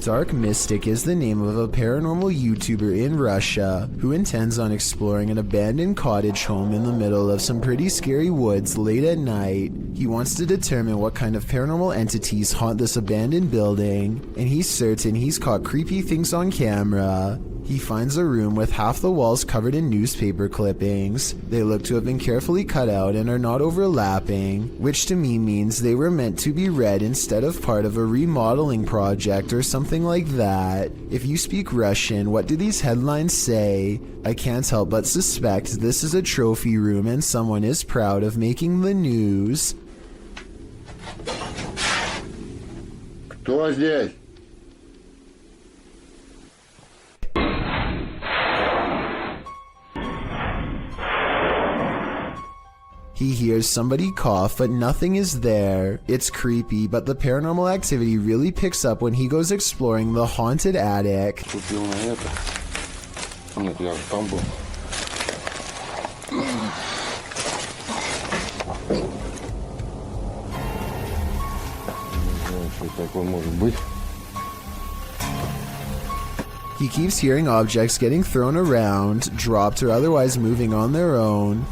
Dark Mystic is the name of a paranormal YouTuber in Russia who intends on exploring an abandoned cottage home in the middle of some pretty scary woods late at night. He wants to determine what kind of paranormal entities haunt this abandoned building, and he's certain he's caught creepy things on camera. He finds a room with half the walls covered in newspaper clippings. They look to have been carefully cut out and are not overlapping, which to me means they were meant to be read instead of part of a remodeling project or something like that. If you speak Russian, what do these headlines say? I can't help but suspect this is a trophy room and someone is proud of making the news. Кто здесь? He hears somebody cough, but nothing is there. It's creepy, but the paranormal activity really picks up when he goes exploring the haunted attic. Купил на это. Нет, я там был. Не знаю, что такое может быть. He keeps hearing objects getting thrown around, dropped or otherwise moving on their own.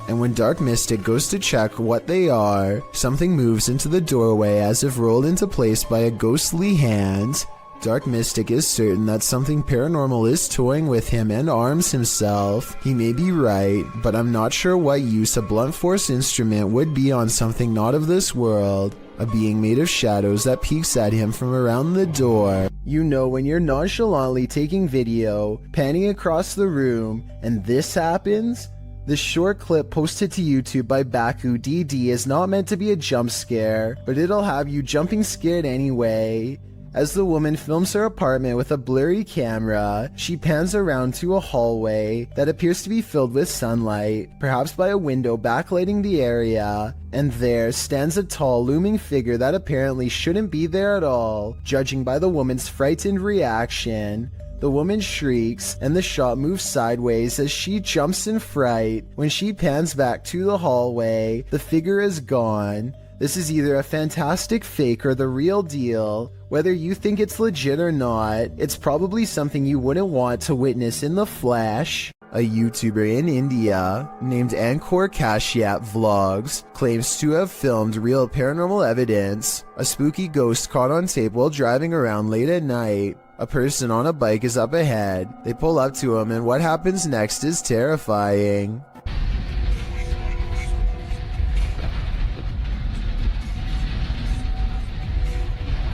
And when Dark Mystic goes to check what they are, something moves into the doorway as if rolled into place by a ghostly hand. Dark Mystic is certain that something paranormal is toying with him and arms himself. He may be right, but I'm not sure what use a blunt force instrument would be on something not of this world. A being made of shadows that peeks at him from around the door. You know when you're nonchalantly taking video, panning across the room, and this happens? This short clip posted to YouTube by Baku DD is not meant to be a jump scare, but it'll have you jumping scared anyway. As the woman films her apartment with a blurry camera, she pans around to a hallway that appears to be filled with sunlight, perhaps by a window backlighting the area, and there stands a tall looming figure that apparently shouldn't be there at all, judging by the woman's frightened reaction. The woman shrieks, and the shot moves sideways as she jumps in fright. When she pans back to the hallway, the figure is gone. This is either a fantastic fake or the real deal. Whether you think it's legit or not, it's probably something you wouldn't want to witness in the flesh. A YouTuber in India named Ankor Kashyap Vlogs claims to have filmed real paranormal evidence. A spooky ghost caught on tape while driving around late at night. A person on a bike is up ahead. They pull up to him and what happens next is terrifying.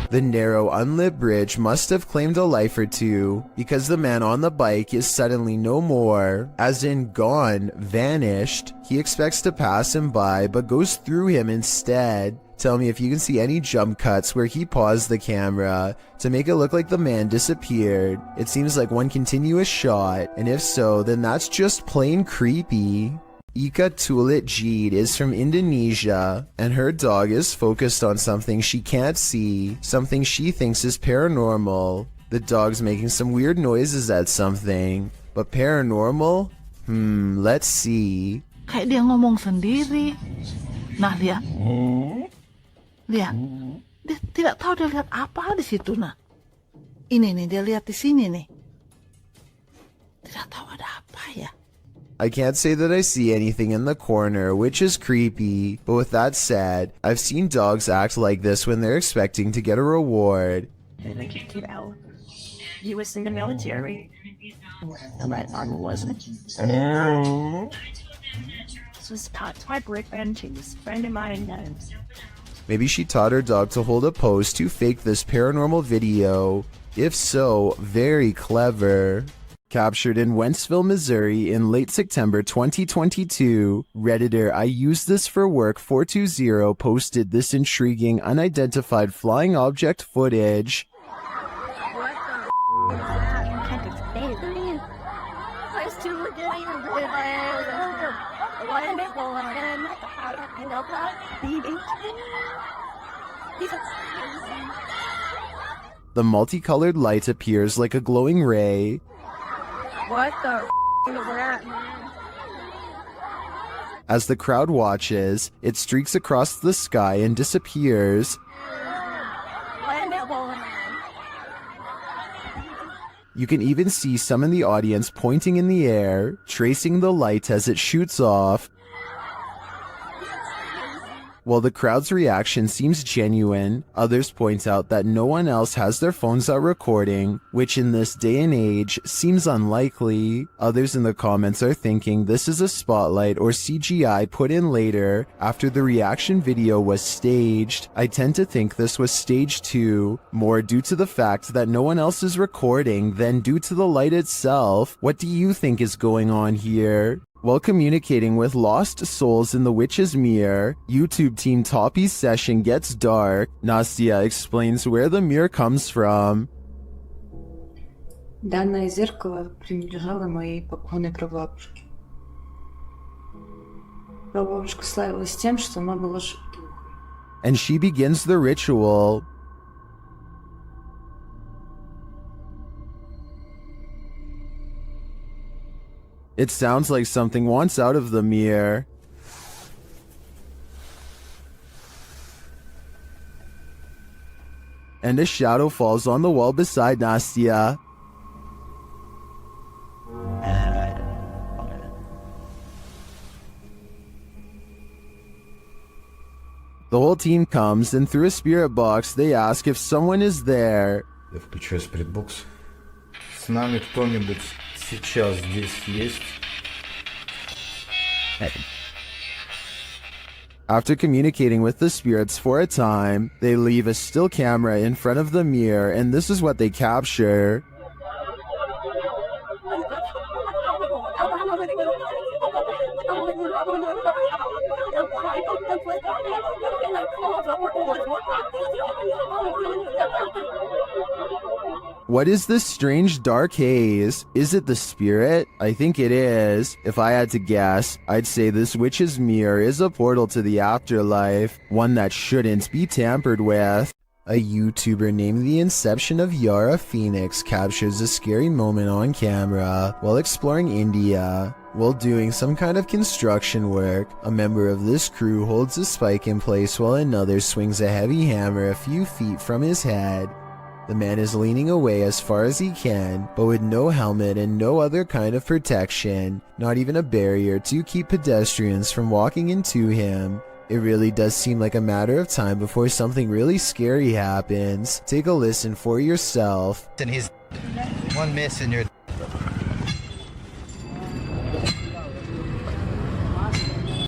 The narrow, unlit bridge must have claimed a life or two, because the man on the bike is suddenly no more, as in gone, vanished. He expects to pass him by, but goes through him instead. Tell me if you can see any jump cuts where he paused the camera to make it look like the man disappeared. It seems like one continuous shot, and if so, then that's just plain creepy. Ika Tulit Jeed is from Indonesia, and her dog is focused on something she can't see, something she thinks is paranormal. The dog's making some weird noises at something, but paranormal? Let's see. Kayak dia ngomong sendiri. Nah, lihat. Lihat. Dia tidak tahu dia lihat apa di situ, nah. Ini nih, dia lihat di sini nih. Tidak tahu ada apa ya. I can't say that I see anything in the corner, which is creepy, but with that said, I've seen dogs act like this when they're expecting to get a reward. He was in the military. And my father wasn't. This was taught by Brick Benchings, friend of mine. Maybe she taught her dog to hold a pose to fake this paranormal video. If so, very clever. Captured in Wentzville, Missouri in late September 2022, Redditor I Use This For Work 420 posted this intriguing unidentified flying object footage. the multicolored light appears like a glowing ray. What the is that, man? As the crowd watches, it streaks across the sky and disappears. You can even see some in the audience pointing in the air, tracing the light as it shoots off. While the crowd's reaction seems genuine, others point out that no one else has their phones out recording, which in this day and age seems unlikely. Others in the comments are thinking this is a spotlight or CGI put in later after the reaction video was staged. I tend to think this was staged too, more due to the fact that no one else is recording than due to the light itself. What do you think is going on here? While communicating with lost souls in the witch's mirror, YouTube team Toppy's session gets dark. Nastya explains where the mirror comes from. Данное зеркало принадлежало моей покойной прабабушке. Прабабушка славилась тем, что она была шутухой. And she begins the ritual. It sounds like something wants out of the mirror. And a shadow falls on the wall beside Nastya. The whole team comes, and through a spirit box, they ask if someone is there. Я включаю спиритбокс. С нами кто-нибудь сейчас здесь есть? After communicating with the spirits for a time, they leave a still camera in front of the mirror, and this is what they capture. What is this strange dark haze? Is it the spirit? I think it is. If I had to guess, I'd say this witch's mirror is a portal to the afterlife, one that shouldn't be tampered with. A YouTuber named The Inception of Yara Phoenix captures a scary moment on camera while exploring India. While doing some kind of construction work, a member of this crew holds a spike in place while another swings a heavy hammer a few feet from his head. The man is leaning away as far as he can, but with no helmet and no other kind of protection, not even a barrier to keep pedestrians from walking into him. It really does seem like a matter of time before something really scary happens. Take a listen for yourself. And he's one miss and you're...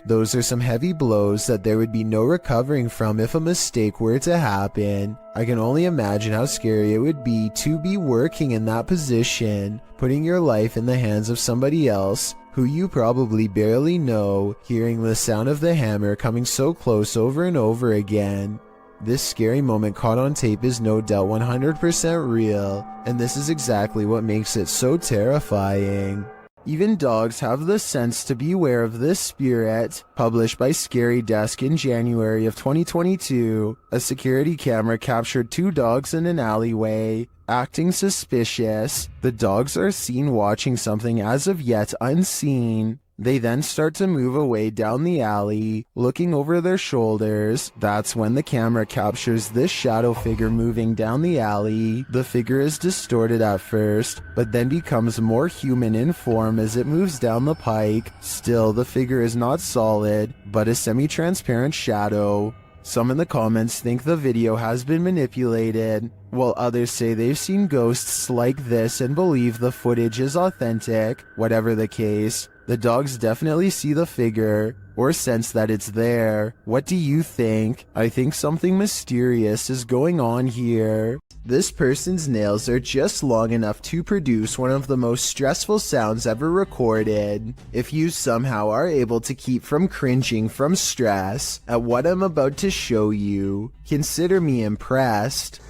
Those are some heavy blows that there would be no recovering from if a mistake were to happen. I can only imagine how scary it would be to be working in that position, putting your life in the hands of somebody else who you probably barely know, hearing the sound of the hammer coming so close over and over again. This scary moment caught on tape is no doubt 100% real, and this is exactly what makes it so terrifying. Even dogs have the sense to beware of this spirit. Published by Scary Desk in January of 2022, a security camera captured two dogs in an alleyway, acting suspicious. The dogs are seen watching something as of yet unseen. They then start to move away down the alley, looking over their shoulders. That's when the camera captures this shadow figure moving down the alley. The figure is distorted at first, but then becomes more human in form as it moves down the pike. Still, the figure is not solid, but a semi-transparent shadow. Some in the comments think the video has been manipulated, while others say they've seen ghosts like this and believe the footage is authentic. Whatever the case, the dogs definitely see the figure, or sense that it's there. What do you think? I think something mysterious is going on here. This person's nails are just long enough to produce one of the most stressful sounds ever recorded. If you somehow are able to keep from cringing from stress at what I'm about to show you, consider me impressed.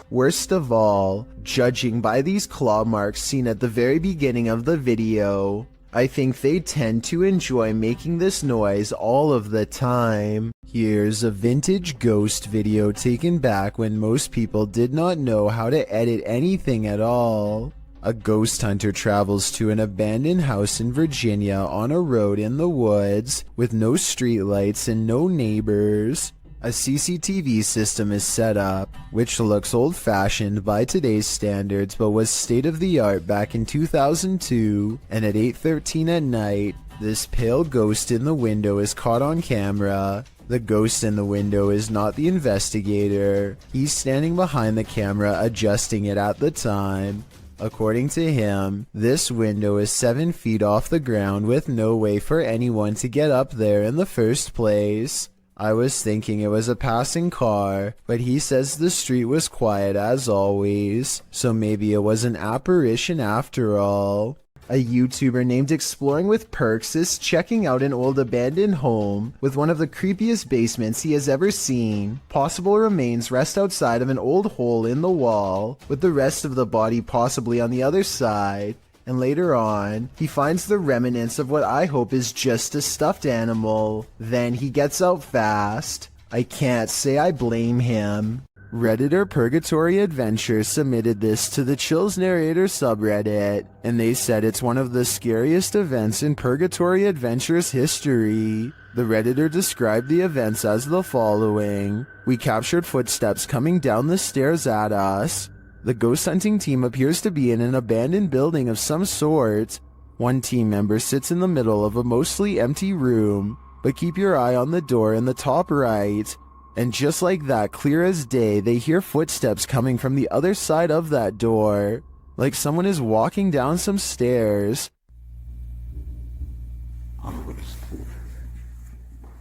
Worst of all, judging by these claw marks seen at the very beginning of the video, I think they tend to enjoy making this noise all of the time. Here's a vintage ghost video taken back when most people did not know how to edit anything at all. A ghost hunter travels to an abandoned house in Virginia on a road in the woods with no streetlights and no neighbors. A CCTV system is set up, which looks old-fashioned by today's standards but was state-of-the-art back in 2002, and at 8:13 at night, this pale ghost in the window is caught on camera. The ghost in the window is not the investigator. He's standing behind the camera adjusting it at the time. According to him, this window is 7 feet off the ground with no way for anyone to get up there in the first place. I was thinking it was a passing car, but he says the street was quiet as always, so maybe it was an apparition after all. A YouTuber named Exploring with Perks is checking out an old abandoned home with one of the creepiest basements he has ever seen. Possible remains rest outside of an old hole in the wall, with the rest of the body possibly on the other side. And later on, he finds the remnants of what I hope is just a stuffed animal. Then he gets out fast. I can't say I blame him. Redditor Purgatory Adventure submitted this to the Chills Narrator subreddit, and they said it's one of the scariest events in Purgatory Adventure's history. The Redditor described the events as the following. We captured footsteps coming down the stairs at us. The ghost hunting team appears to be in an abandoned building of some sort. One team member sits in the middle of a mostly empty room, but keep your eye on the door in the top right. And just like that, clear as day, they hear footsteps coming from the other side of that door, like someone is walking down some stairs.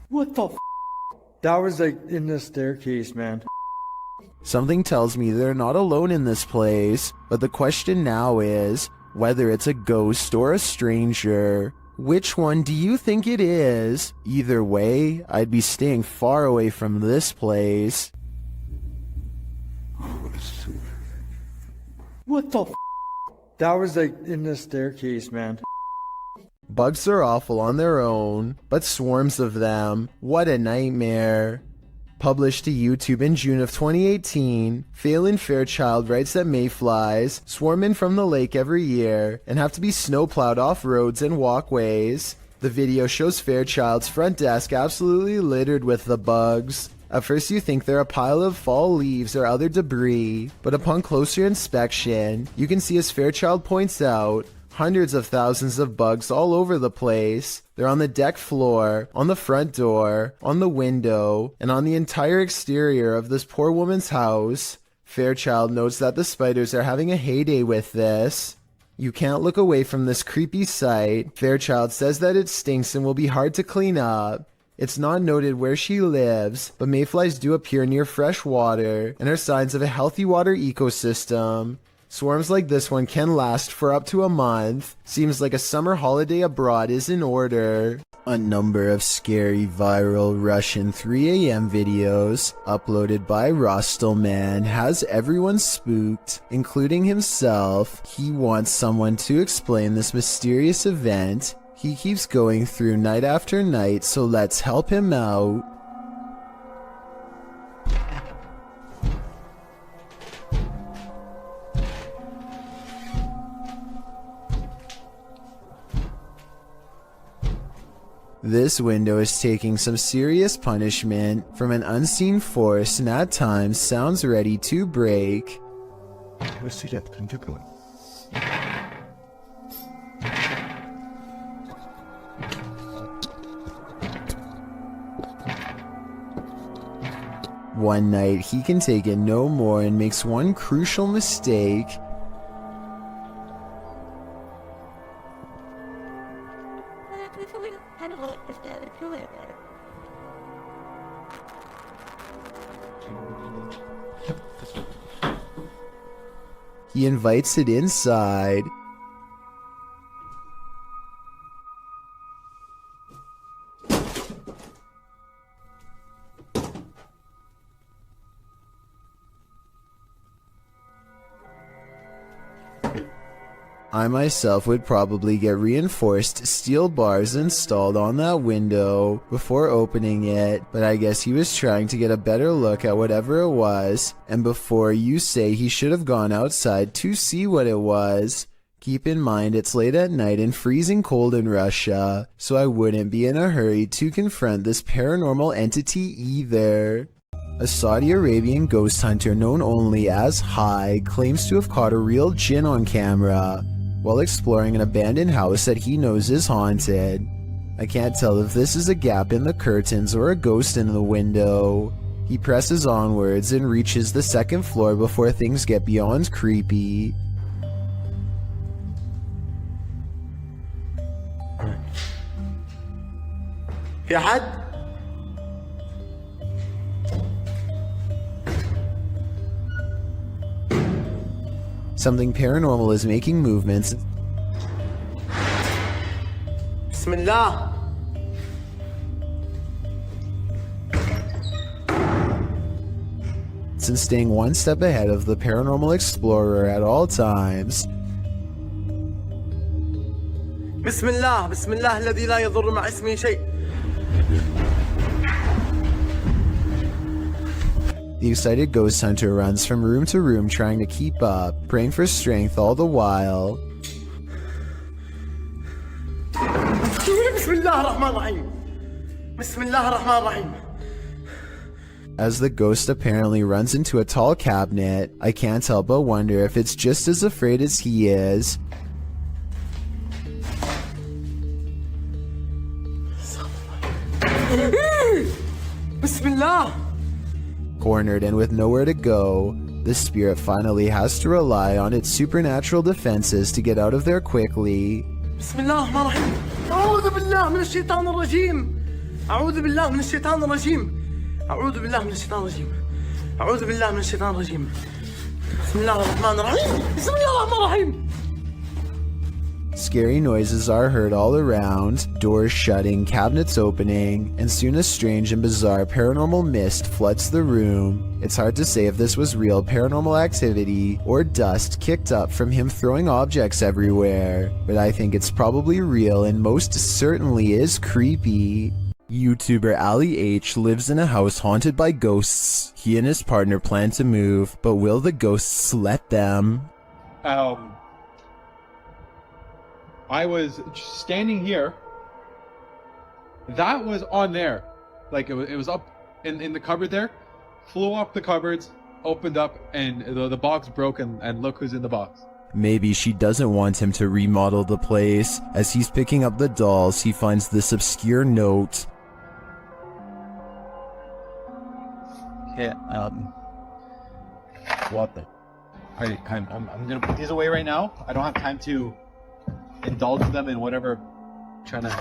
What the f? That was like in the staircase, man. Something tells me they're not alone in this place, but the question now is whether it's a ghost or a stranger. Which one do you think it is? Either way, I'd be staying far away from this place. What the f? That was like in the staircase, man. Bugs are awful on their own, but swarms of them. What a nightmare. Published to YouTube in June of 2018, Phelan Fairchild writes that mayflies swarm in from the lake every year and have to be snowplowed off roads and walkways. The video shows Fairchild's front desk absolutely littered with the bugs. At first you think they're a pile of fall leaves or other debris, but upon closer inspection, you can see, as Fairchild points out, hundreds of thousands of bugs all over the place. They're on the deck floor, on the front door, on the window, and on the entire exterior of this poor woman's house. Fairchild notes that the spiders are having a heyday with this. You can't look away from this creepy sight. Fairchild says that it stinks and will be hard to clean up. It's not noted where she lives, but mayflies do appear near fresh water and are signs of a healthy water ecosystem. Swarms like this one can last for up to a month. Seems like a summer holiday abroad is in order. A number of scary viral Russian 3 a.m. videos uploaded by Rostelman has everyone spooked, including himself. He wants someone to explain this mysterious event he keeps going through night after night, so let's help him out. This window is taking some serious punishment from an unseen force and at times sounds ready to break. One night he can take it no more and makes one crucial mistake. He invites it inside. I myself would probably get reinforced steel bars installed on that window before opening it, but I guess he was trying to get a better look at whatever it was, and before you say he should have gone outside to see what it was, keep in mind it's late at night and freezing cold in Russia, so I wouldn't be in a hurry to confront this paranormal entity either. A Saudi Arabian ghost hunter known only as High claims to have caught a real jinn on camera while exploring an abandoned house that he knows is haunted. I can't tell if this is a gap in the curtains or a ghost in the window. He presses onwards and reaches the second floor before things get beyond creepy. في حد؟ Something paranormal is making movements. بسم الله. And staying one step ahead of the paranormal explorer at all times. بسم الله بسم الله الذي لا يضر مع اسمه شيء. The excited ghost hunter runs from room to room trying to keep up, praying for strength all the while. بسم الله الرحمن الرحيم. بسم الله الرحمن الرحيم. As the ghost apparently runs into a tall cabinet, I can't help but wonder if it's just as afraid as he is. بسم الله. Cornered and with nowhere to go, the spirit finally has to rely on its supernatural defenses to get out of there quickly. بسم الله الرحمن الرحيم. أعوذ بالله من الشيطان الرجيم. أعوذ بالله من الشيطان الرجيم. أعوذ بالله من الشيطان الرجيم. أعوذ بالله من الشيطان الرجيم. بسم الله الرحمن الرحيم. بسم الله الرحمن الرحيم. Scary noises are heard all around, doors shutting, cabinets opening, and soon a strange and bizarre paranormal mist floods the room. It's hard to say if this was real paranormal activity or dust kicked up from him throwing objects everywhere, but I think it's probably real and most certainly is creepy. YouTuber Ali H lives in a house haunted by ghosts. He and his partner plan to move, but will the ghosts let them? I was standing here. That was on there. Like it was up in the cupboard there. Flew off the cupboards, opened up, and the box broke, and look who's in the box. Maybe she doesn't want him to remodel the place. As he's picking up the dolls, he finds this obscure note. Okay, What the? I'm gonna put these away right now. I don't have time to indulge them in whatever trying to.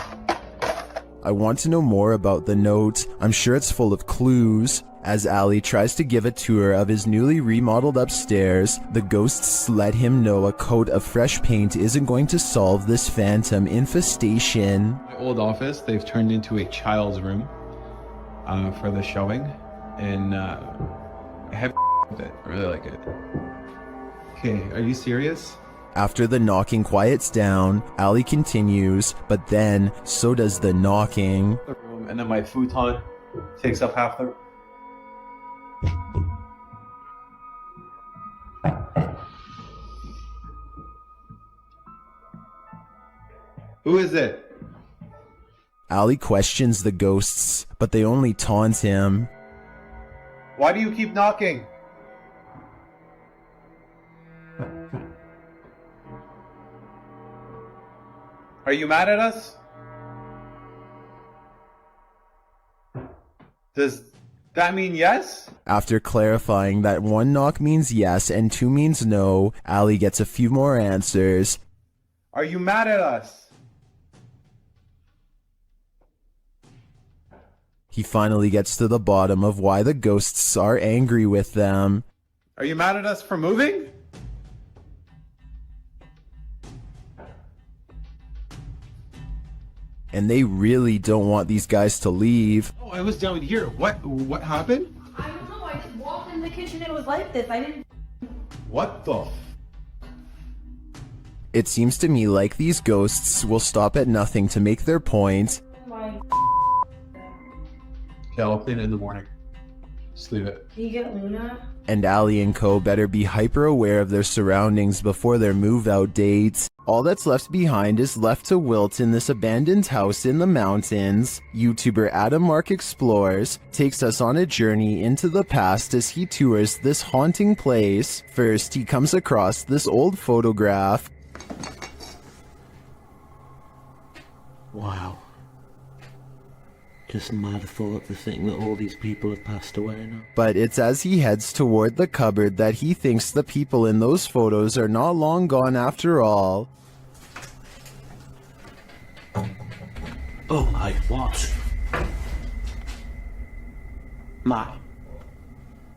I want to know more about the note. I'm sure it's full of clues. As Ali tries to give a tour of his newly remodeled upstairs, the ghosts let him know a coat of fresh paint isn't going to solve this phantom infestation. My old office, they've turned into a child's room for the showing, and I have with it. I really like it. Okay, are you serious? After the knocking quiets down, Ali continues, but then so does the knocking. The room, and then my futon takes up half the. Who is it? Ali questions the ghosts, but they only taunt him. Why do you keep knocking? Are you mad at us? Does that mean yes? After clarifying that 1 knock means yes and 2 means no, Ali gets a few more answers. Are you mad at us? He finally gets to the bottom of why the ghosts are angry with them. Are you mad at us for moving? And they really don't want these guys to leave. Oh, I was down here. What happened? I don't know. I just walked in the kitchen and it was like this. I didn't. What the? It seems to me like these ghosts will stop at nothing to make their point. Yeah, I'll clean it in the morning. Just leave it. Can you get Luna? And Ali and co better be hyper aware of their surroundings before their move out dates. All that's left behind is left to wilt in this abandoned house in the mountains. YouTuber Adam Mark Explores takes us on a journey into the past as he tours this haunting place. First, he comes across this old photograph. Wow. Just mad thought to think that all these people have passed away now. But it's as he heads toward the cupboard that he thinks the people in those photos are not long gone after all. Oh my, what? Matt,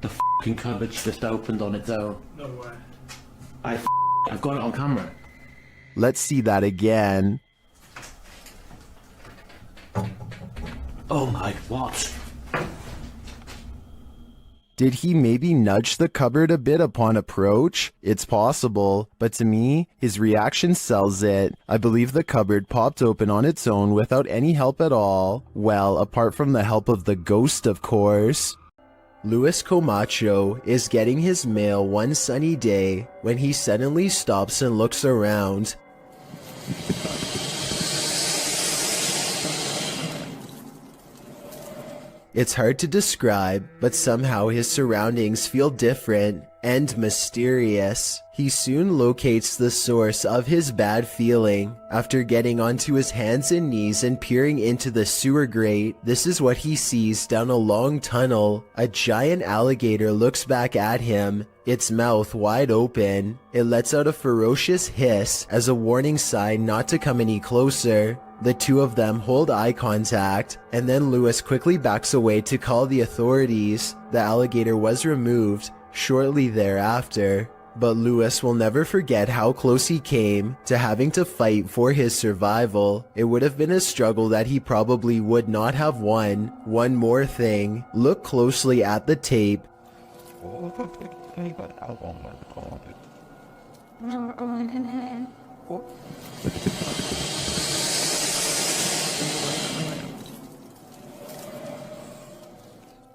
the fucking cupboard's just opened on its own. No way. I've got it on camera. Let's see that again. Oh my, what? Did he maybe nudge the cupboard a bit upon approach? It's possible, but to me, his reaction sells it. I believe the cupboard popped open on its own without any help at all. Well, apart from the help of the ghost, of course. Luis Comacho is getting his mail one sunny day when he suddenly stops and looks around. It's hard to describe, but somehow his surroundings feel different and mysterious. He soon locates the source of his bad feeling. After getting onto his hands and knees and peering into the sewer grate, this is what he sees down a long tunnel. A giant alligator looks back at him, its mouth wide open. It lets out a ferocious hiss as a warning sign not to come any closer. The two of them hold eye contact, and then Lewis quickly backs away to call the authorities. The alligator was removed shortly thereafter, but Lewis will never forget how close he came to having to fight for his survival. It would have been a struggle that he probably would not have won. One more thing, look closely at the tape.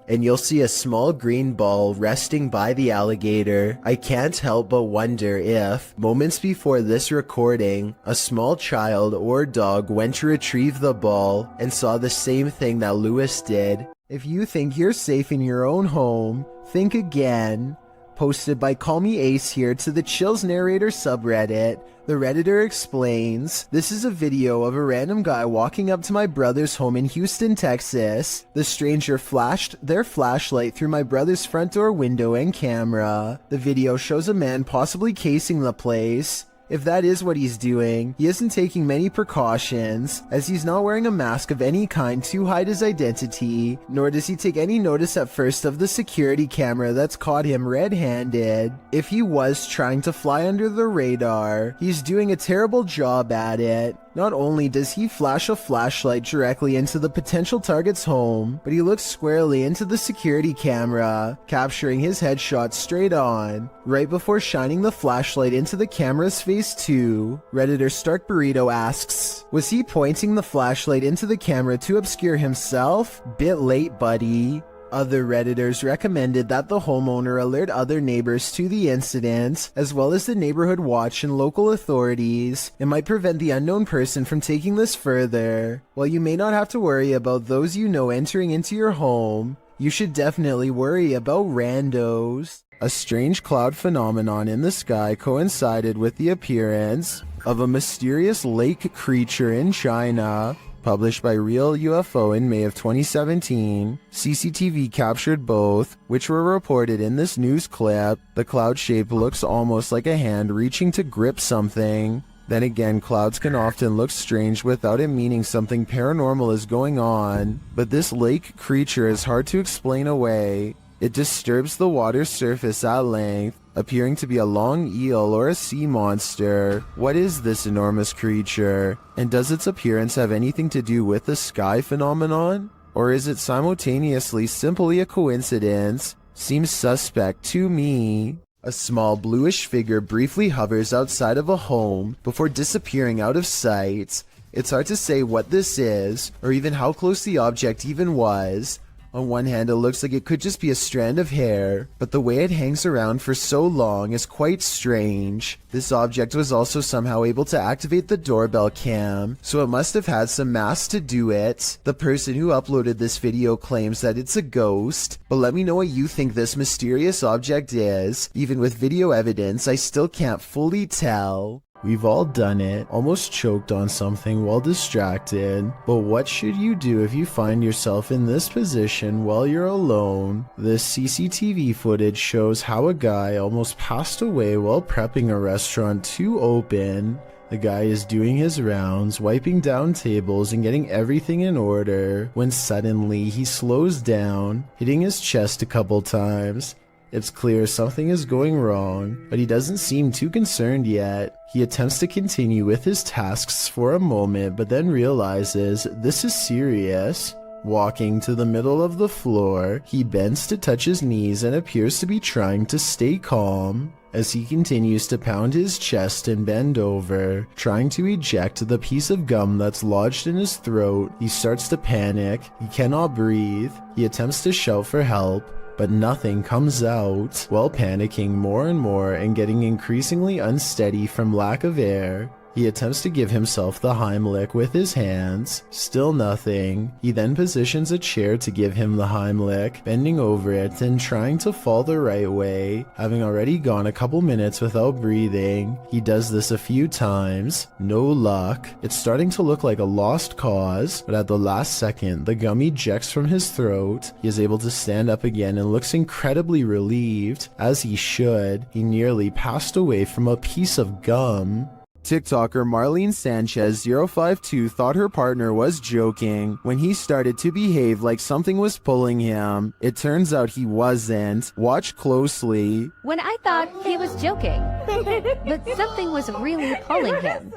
And you'll see a small green ball resting by the alligator. I can't help but wonder if, moments before this recording, a small child or dog went to retrieve the ball and saw the same thing that Lewis did. If you think you're safe in your own home, think again. Posted by Call Me Ace here to the Chills Narrator subreddit. The Redditor explains, this is a video of a random guy walking up to my brother's home in Houston, Texas. The stranger flashed their flashlight through my brother's front door window and camera. The video shows a man possibly casing the place. If that is what he's doing, he isn't taking many precautions, as he's not wearing a mask of any kind to hide his identity, nor does he take any notice at first of the security camera that's caught him red-handed. If he was trying to fly under the radar, he's doing a terrible job at it. Not only does he flash a flashlight directly into the potential target's home, but he looks squarely into the security camera, capturing his headshot straight on, right before shining the flashlight into the camera's face too. Redditor Stark Burrito asks, was he pointing the flashlight into the camera to obscure himself? Bit late, buddy. Other Redditors recommended that the homeowner alert other neighbors to the incident, as well as the neighborhood watch and local authorities. It might prevent the unknown person from taking this further. While you may not have to worry about those you know entering into your home, you should definitely worry about randos. A strange cloud phenomenon in the sky coincided with the appearance of a mysterious lake creature in China. Published by Real UFO in May of 2017, CCTV captured both, which were reported in this news clip. The cloud shape looks almost like a hand reaching to grip something. Then again, clouds can often look strange without it meaning something paranormal is going on, but this lake creature is hard to explain away. It disturbs the water's surface at length, appearing to be a long eel or a sea monster. What is this enormous creature? And does its appearance have anything to do with the sky phenomenon? Or is it simultaneously simply a coincidence? Seems suspect to me. A small bluish figure briefly hovers outside of a home before disappearing out of sight. It's hard to say what this is, or even how close the object even was. On one hand, it looks like it could just be a strand of hair, but the way it hangs around for so long is quite strange. This object was also somehow able to activate the doorbell cam, so it must have had some mass to do it. The person who uploaded this video claims that it's a ghost, but let me know what you think this mysterious object is. Even with video evidence, I still can't fully tell. We've all done it, almost choked on something while distracted, but what should you do if you find yourself in this position while you're alone? This CCTV footage shows how a guy almost passed away while prepping a restaurant to open. The guy is doing his rounds, wiping down tables and getting everything in order, when suddenly he slows down, hitting his chest a couple times. It's clear something is going wrong, but he doesn't seem too concerned yet. He attempts to continue with his tasks for a moment, but then realizes this is serious. Walking to the middle of the floor, he bends to touch his knees and appears to be trying to stay calm. As he continues to pound his chest and bend over, trying to eject the piece of gum that's lodged in his throat, he starts to panic. He cannot breathe. He attempts to shout for help, but nothing comes out. While panicking more and more and getting increasingly unsteady from lack of air, he attempts to give himself the Heimlich with his hands. Still nothing. He then positions a chair to give him the Heimlich, bending over it and trying to fall the right way. Having already gone a couple minutes without breathing, he does this a few times. No luck. It's starting to look like a lost cause, but at the last second, the gum ejects from his throat. He is able to stand up again and looks incredibly relieved, as he should. He nearly passed away from a piece of gum. TikToker Marlene Sanchez 052 thought her partner was joking when he started to behave like something was pulling him. It turns out he wasn't. Watch closely. When I thought he was joking, but something was really pulling him.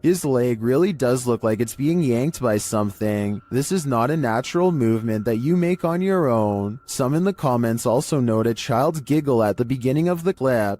His leg really does look like it's being yanked by something. This is not a natural movement that you make on your own. Some in the comments also note a child's giggle at the beginning of the clip.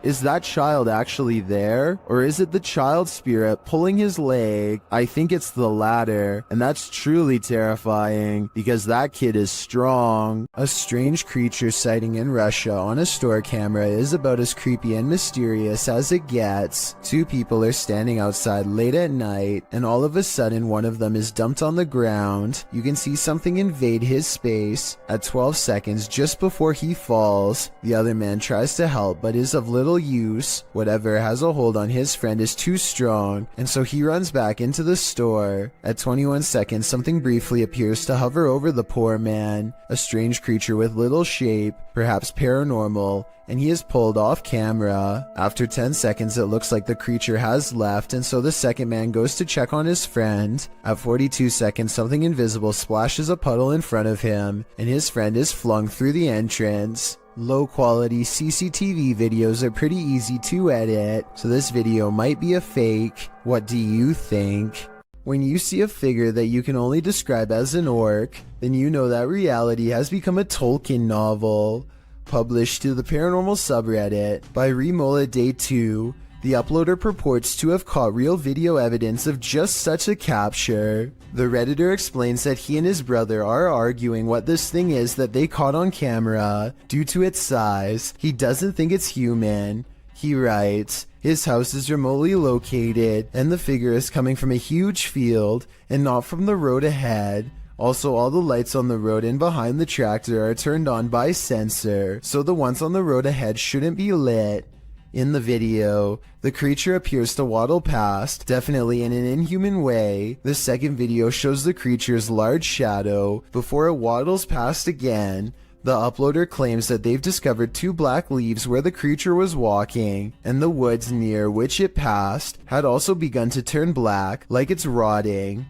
Is that child actually there? Or is it the child spirit pulling his leg? I think it's the latter, and that's truly terrifying, because that kid is strong. A strange creature sighting in Russia on a store camera is about as creepy and mysterious as it gets. Two people are standing outside late at night, and all of a sudden one of them is dumped on the ground. You can see something invade his space. At 12 seconds just before he falls, the other man tries to help but is of little use. Whatever has a hold on his friend is too strong, and so he runs back into the store. At 21 seconds, something briefly appears to hover over the poor man, a strange creature with little shape, perhaps paranormal, and he is pulled off camera. After 10 seconds, it looks like the creature has left, and so the second man goes to check on his friend. At 42 seconds, something invisible splashes a puddle in front of him, and his friend is flung through the entrance. Low quality CCTV videos are pretty easy to edit, so this video might be a fake. What do you think? When you see a figure that you can only describe as an orc, then you know that reality has become a Tolkien novel. Published to the Paranormal subreddit by Remola Day 2, the uploader purports to have caught real video evidence of just such a capture. The Redditor explains that he and his brother are arguing what this thing is that they caught on camera. Due to its size, he doesn't think it's human. He writes, his house is remotely located, and the figure is coming from a huge field and not from the road ahead. Also, all the lights on the road and behind the tractor are turned on by sensor, so the ones on the road ahead shouldn't be lit. In the video, the creature appears to waddle past, definitely in an inhuman way. The second video shows the creature's large shadow before it waddles past again. The uploader claims that they've discovered two black leaves where the creature was walking, and the woods near which it passed had also begun to turn black, like it's rotting.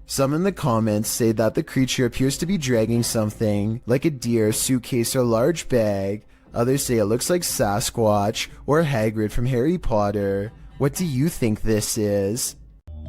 Some in the comments say that the creature appears to be dragging something, like a deer, suitcase, or large bag. Others say it looks like Sasquatch or Hagrid from Harry Potter. What do you think this is?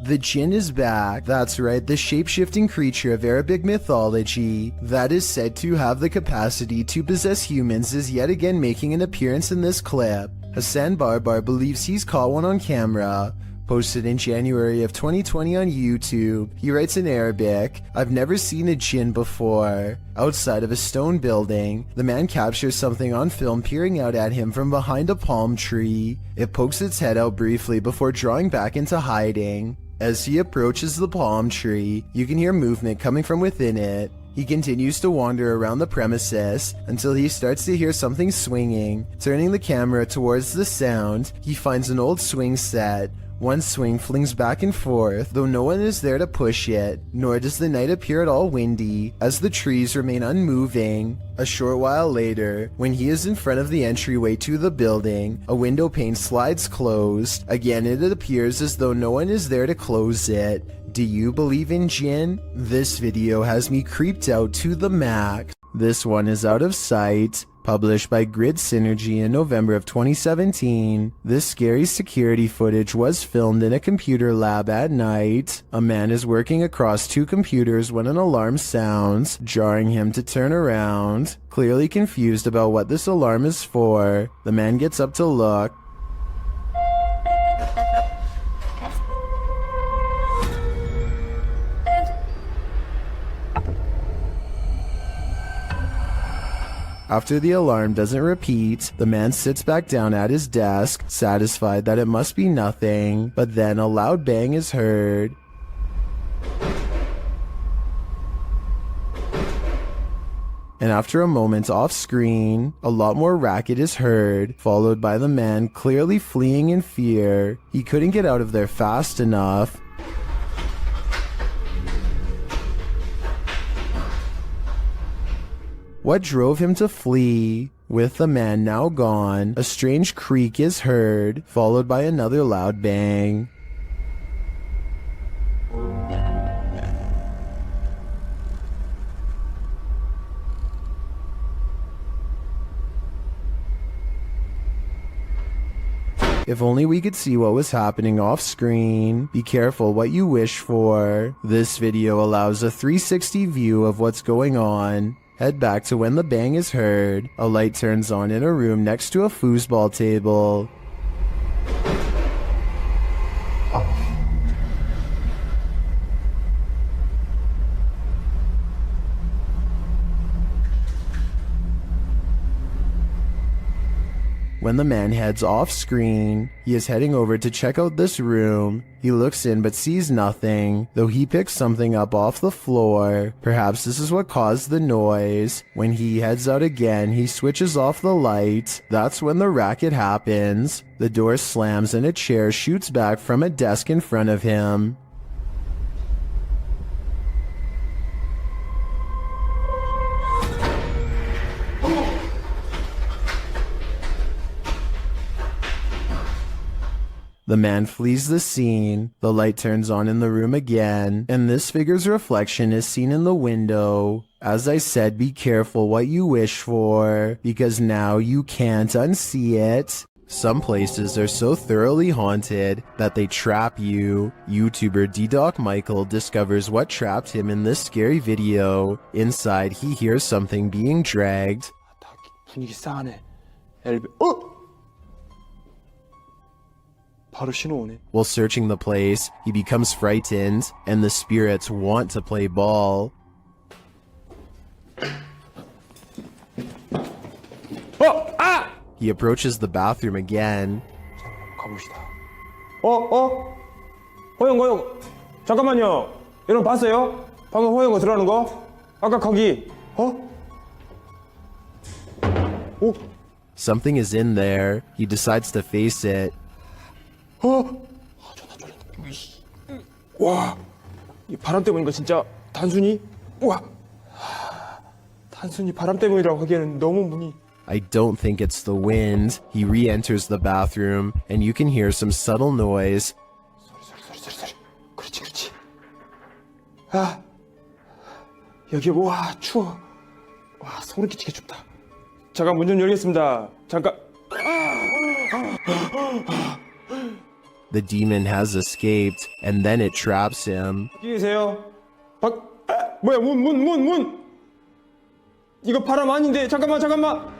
The jinn is back. That's right, the shape-shifting creature of Arabic mythology that is said to have the capacity to possess humans is yet again making an appearance in this clip. Hassan Barbar believes he's caught one on camera. Posted in January of 2020 on YouTube, he writes in Arabic, "I've never seen a jinn before." Outside of a stone building, the man captures something on film peering out at him from behind a palm tree. It pokes its head out briefly before drawing back into hiding. As he approaches the palm tree, you can hear movement coming from within it. He continues to wander around the premises until he starts to hear something swinging. Turning the camera towards the sound, he finds an old swing set. One swing flings back and forth, though no one is there to push it, nor does the night appear at all windy, as the trees remain unmoving. A short while later, when he is in front of the entryway to the building, a window pane slides closed. Again, it appears as though no one is there to close it. Do you believe in jinn? This video has me creeped out to the max. This one is Out of Sight, published by Grid Synergy in November of 2017. This scary security footage was filmed in a computer lab at night. A man is working across two computers when an alarm sounds, jarring him to turn around. Clearly confused about what this alarm is for, the man gets up to look. After the alarm doesn't repeat, the man sits back down at his desk, satisfied that it must be nothing, but then a loud bang is heard. And after a moment off screen, a lot more racket is heard, followed by the man clearly fleeing in fear. He couldn't get out of there fast enough. What drove him to flee? With the man now gone, a strange creak is heard, followed by another loud bang. If only we could see what was happening off screen. Be careful what you wish for. This video allows a 360 view of what's going on. Head back to when the bang is heard. A light turns on in a room next to a foosball table. When the man heads off screen, he is heading over to check out this room. He looks in but sees nothing, though he picks something up off the floor. Perhaps this is what caused the noise. When he heads out again, he switches off the light. That's when the racket happens. The door slams and a chair shoots back from a desk in front of him. The man flees the scene, the light turns on in the room again, and this figure's reflection is seen in the window. As I said, be careful what you wish for, because now you can't unsee it. Some places are so thoroughly haunted that they trap you. YouTuber D-Doc Michael discovers what trapped him in this scary video. Inside, he hears something being dragged. 분위기 싸하네. 바로 신호 오네. While searching the place, he becomes frightened, and the spirits want to play ball. He approaches the bathroom again. 가봅시다. 허영. 잠깐만요. 여러분 봤어요? 방금 허영거 들어가는 거? 아까 거기. Something is in there. He decides to face it. 와, 이 바람 때문인가 진짜 단순히? 와, 단순히 바람 때문이라고 하기에는 너무 문이. I don't think it's the wind. He re-enters the bathroom, and you can hear some subtle noise. 소리. 그렇지. 아, 여기 와 추워. 와 소름 끼치게 춥다. 잠깐 문 좀 열겠습니다. 잠깐. The demon has escaped, and then it traps him. 계세요. 뭐야, 문. 이거 바람 아닌데, 잠깐만.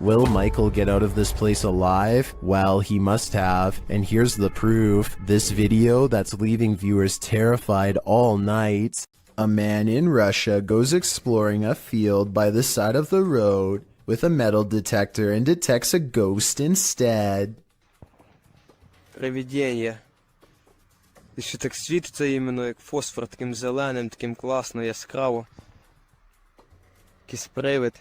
Will Michael get out of this place alive? Well, he must have, and here's the proof. This video that's leaving viewers terrified all night. A man in Russia goes exploring a field by the side of the road with a metal detector and detects a ghost instead. Привидіння. І ще так світиться іменно як фосфор, таким зеленим, таким класно, яскраво. Якийсь привид.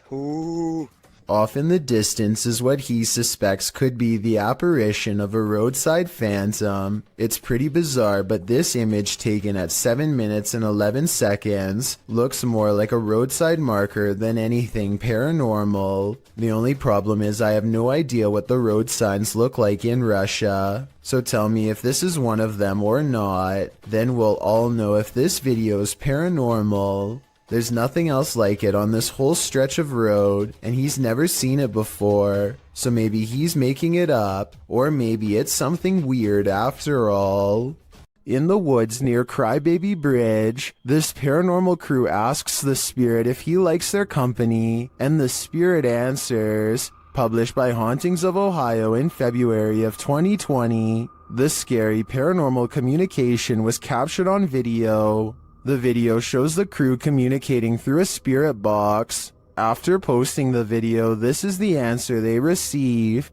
Off in the distance is what he suspects could be the apparition of a roadside phantom. It's pretty bizarre, but this image taken at 7 minutes and 11 seconds looks more like a roadside marker than anything paranormal. The only problem is I have no idea what the road signs look like in Russia. So tell me if this is one of them or not, then we'll all know if this video is paranormal. There's nothing else like it on this whole stretch of road, and he's never seen it before. So maybe he's making it up, or maybe it's something weird after all. In the woods near Crybaby Bridge, this paranormal crew asks the spirit if he likes their company, and the spirit answers. Published by Hauntings of Ohio in February of 2020, this scary paranormal communication was captured on video. The video shows the crew communicating through a spirit box. After posting the video, this is the answer they receive.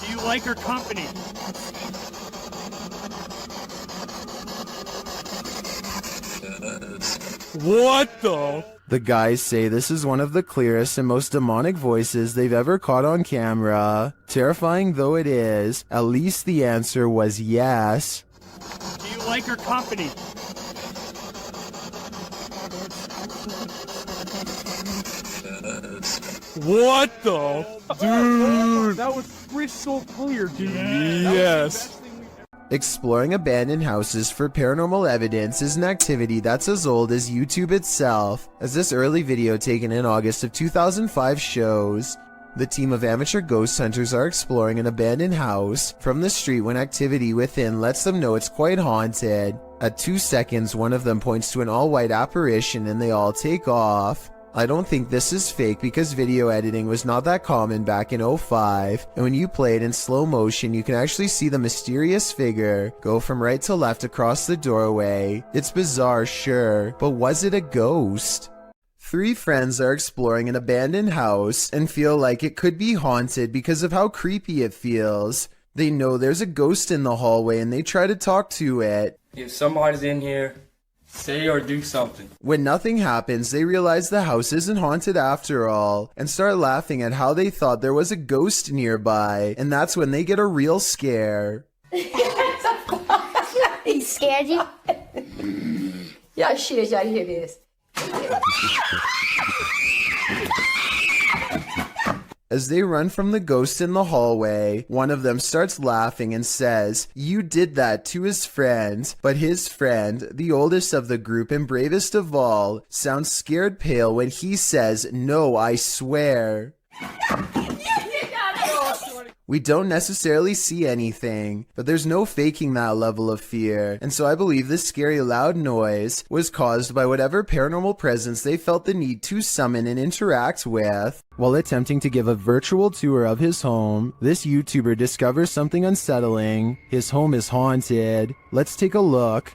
Do you like her company? What the? The guys say this is one of the clearest and most demonic voices they've ever caught on camera. Terrifying though it is, at least the answer was yes. Do you like her company? What the? Dude! That was crystal clear, dude. Yes. Exploring abandoned houses for paranormal evidence is an activity that's as old as YouTube itself, as this early video taken in August of 2005 shows. The team of amateur ghost hunters are exploring an abandoned house from the street when activity within lets them know it's quite haunted. At 2 seconds, one of them points to an all-white apparition and they all take off. I don't think this is fake because video editing was not that common back in 2005, and when you play it in slow motion you can actually see the mysterious figure go from right to left across the doorway. It's bizarre, sure, but was it a ghost? 3 friends are exploring an abandoned house and feel like it could be haunted because of how creepy it feels. They know there's a ghost in the hallway and they try to talk to it. If somebody's in here, say or do something. When nothing happens, they realize the house isn't haunted after all and start laughing at how they thought there was a ghost nearby, and that's when they get a real scare. He scared you? Y'all shit, y'all hear this. As they run from the ghost in the hallway, one of them starts laughing and says, "You did that," to his friend, but his friend, the oldest of the group and bravest of all, sounds scared pale when he says, "No, I swear." We don't necessarily see anything, but there's no faking that level of fear, and so I believe this scary loud noise was caused by whatever paranormal presence they felt the need to summon and interact with. While attempting to give a virtual tour of his home, this YouTuber discovers something unsettling. His home is haunted. Let's take a look.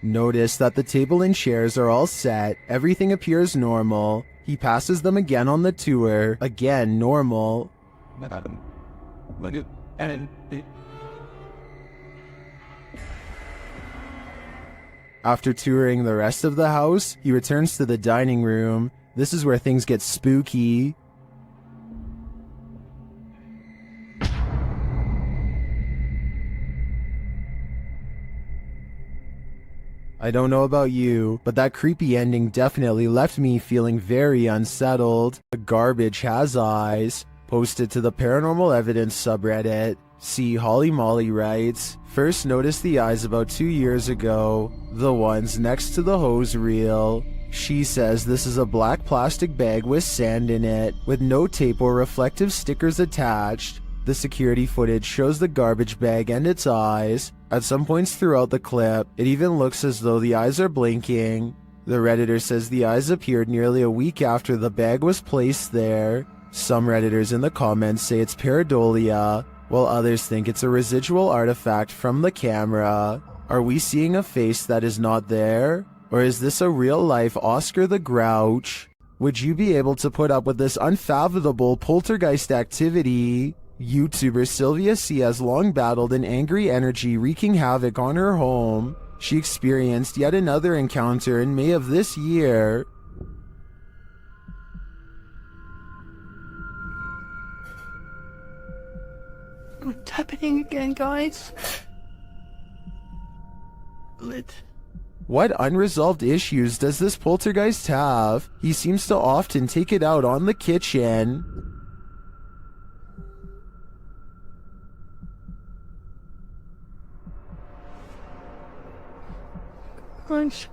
Notice that the table and chairs are all set, everything appears normal. He passes them again on the tour, again normal. After touring the rest of the house, he returns to the dining room. This is where things get spooky. I don't know about you, but that creepy ending definitely left me feeling very unsettled. The garbage has eyes. Posted to the Paranormal Evidence subreddit. See, Holly Molly writes, first noticed the eyes about 2 years ago, the ones next to the hose reel. She says this is a black plastic bag with sand in it, with no tape or reflective stickers attached. The security footage shows the garbage bag and its eyes. At some points throughout the clip, it even looks as though the eyes are blinking. The Redditor says the eyes appeared nearly a week after the bag was placed there. Some Redditors in the comments say it's pareidolia, while others think it's a residual artifact from the camera. Are we seeing a face that is not there? Or is this a real-life Oscar the Grouch? Would you be able to put up with this unfathomable poltergeist activity? YouTuber Sylvia C has long battled an angry energy wreaking havoc on her home. She experienced yet another encounter in May of this year. What's happening again, guys? What unresolved issues does this poltergeist have? He seems to often take it out on the kitchen. Crunch.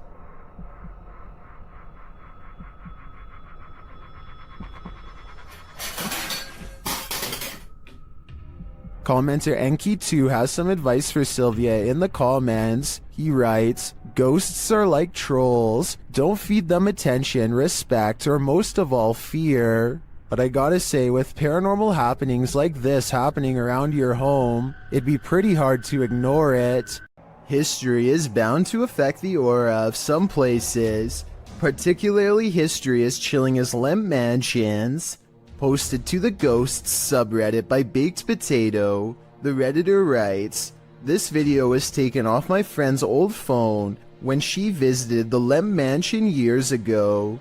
Commenter Enki2 has some advice for Sylvia in the comments. He writes, ghosts are like trolls. Don't feed them attention, respect, or most of all, fear. But I gotta say, with paranormal happenings like this happening around your home, it'd be pretty hard to ignore it. History is bound to affect the aura of some places. Particularly history as chilling as Lemp Mansions. Posted to the Ghosts subreddit by Baked Potato, the Redditor writes, this video was taken off my friend's old phone when she visited the Lemp Mansion years ago.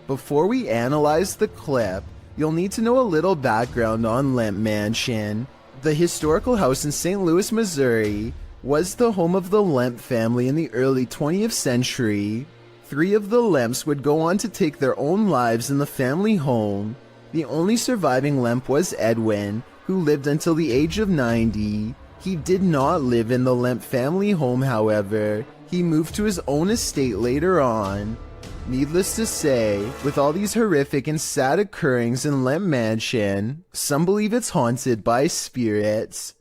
Before we analyze the clip, you'll need to know a little background on Lemp Mansion. The historical house in St. Louis, Missouri, was the home of the Lemp family in the early 20th century. 3 of the Lemps would go on to take their own lives in the family home. The only surviving Lemp was Edwin, who lived until the age of 90. He did not live in the Lemp family home, however. He moved to his own estate later on. Needless to say, with all these horrific and sad occurrings in Lemp Mansion, some believe it's haunted by spirits.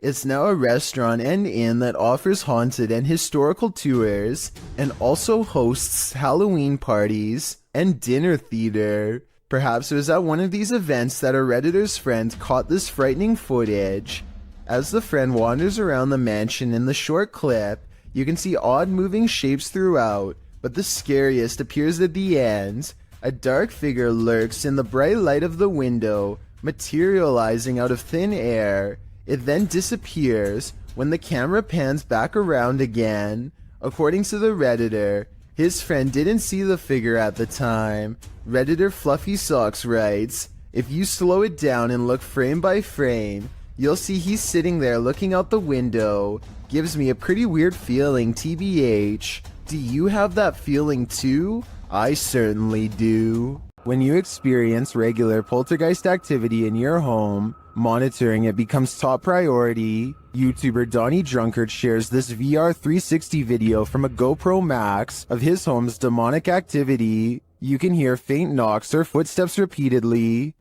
It's now a restaurant and inn that offers haunted and historical tours, and also hosts Halloween parties and dinner theater. Perhaps it was at one of these events that a Redditor's friend caught this frightening footage. As the friend wanders around the mansion in the short clip, you can see odd moving shapes throughout, but the scariest appears at the end. A dark figure lurks in the bright light of the window, materializing out of thin air. It then disappears when the camera pans back around again. According to the Redditor, his friend didn't see the figure at the time. Redditor Fluffy Socks writes, if you slow it down and look frame by frame, you'll see he's sitting there looking out the window. Gives me a pretty weird feeling, TBH. Do you have that feeling too? I certainly do. When you experience regular poltergeist activity in your home, monitoring it becomes top priority. YouTuber Donnie Drunkard shares this VR 360 video from a GoPro Max of his home's demonic activity. You can hear faint knocks or footsteps repeatedly.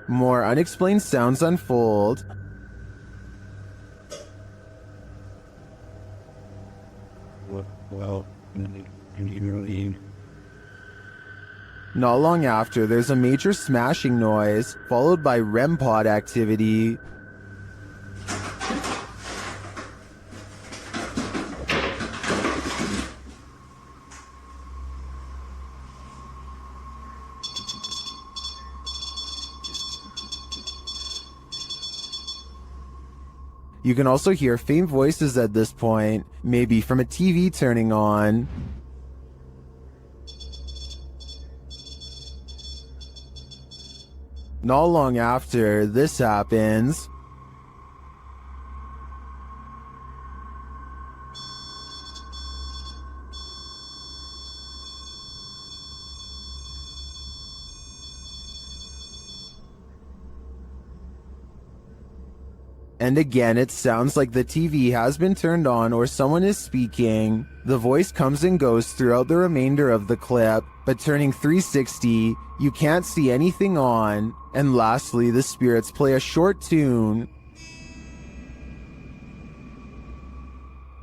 More unexplained sounds unfold. Well, not long after, there's a major smashing noise, followed by REM pod activity. You can also hear faint voices at this point, maybe from a TV turning on. Not long after this happens, and again it sounds like the TV has been turned on or someone is speaking. The voice comes and goes throughout the remainder of the clip, but turning 360, you can't see anything on. And lastly, the spirits play a short tune.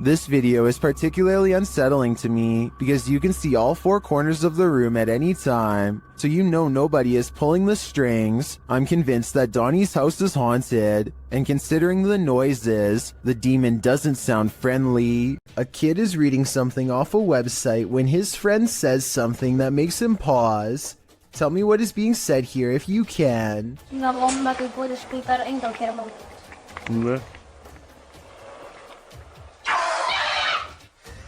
This video is particularly unsettling to me because you can see all four corners of the room at any time, so you know nobody is pulling the strings. I'm convinced that Donnie's house is haunted, and considering the noises, the demon doesn't sound friendly. A kid is reading something off a website when his friend says something that makes him pause. Tell me what is being said here if you can.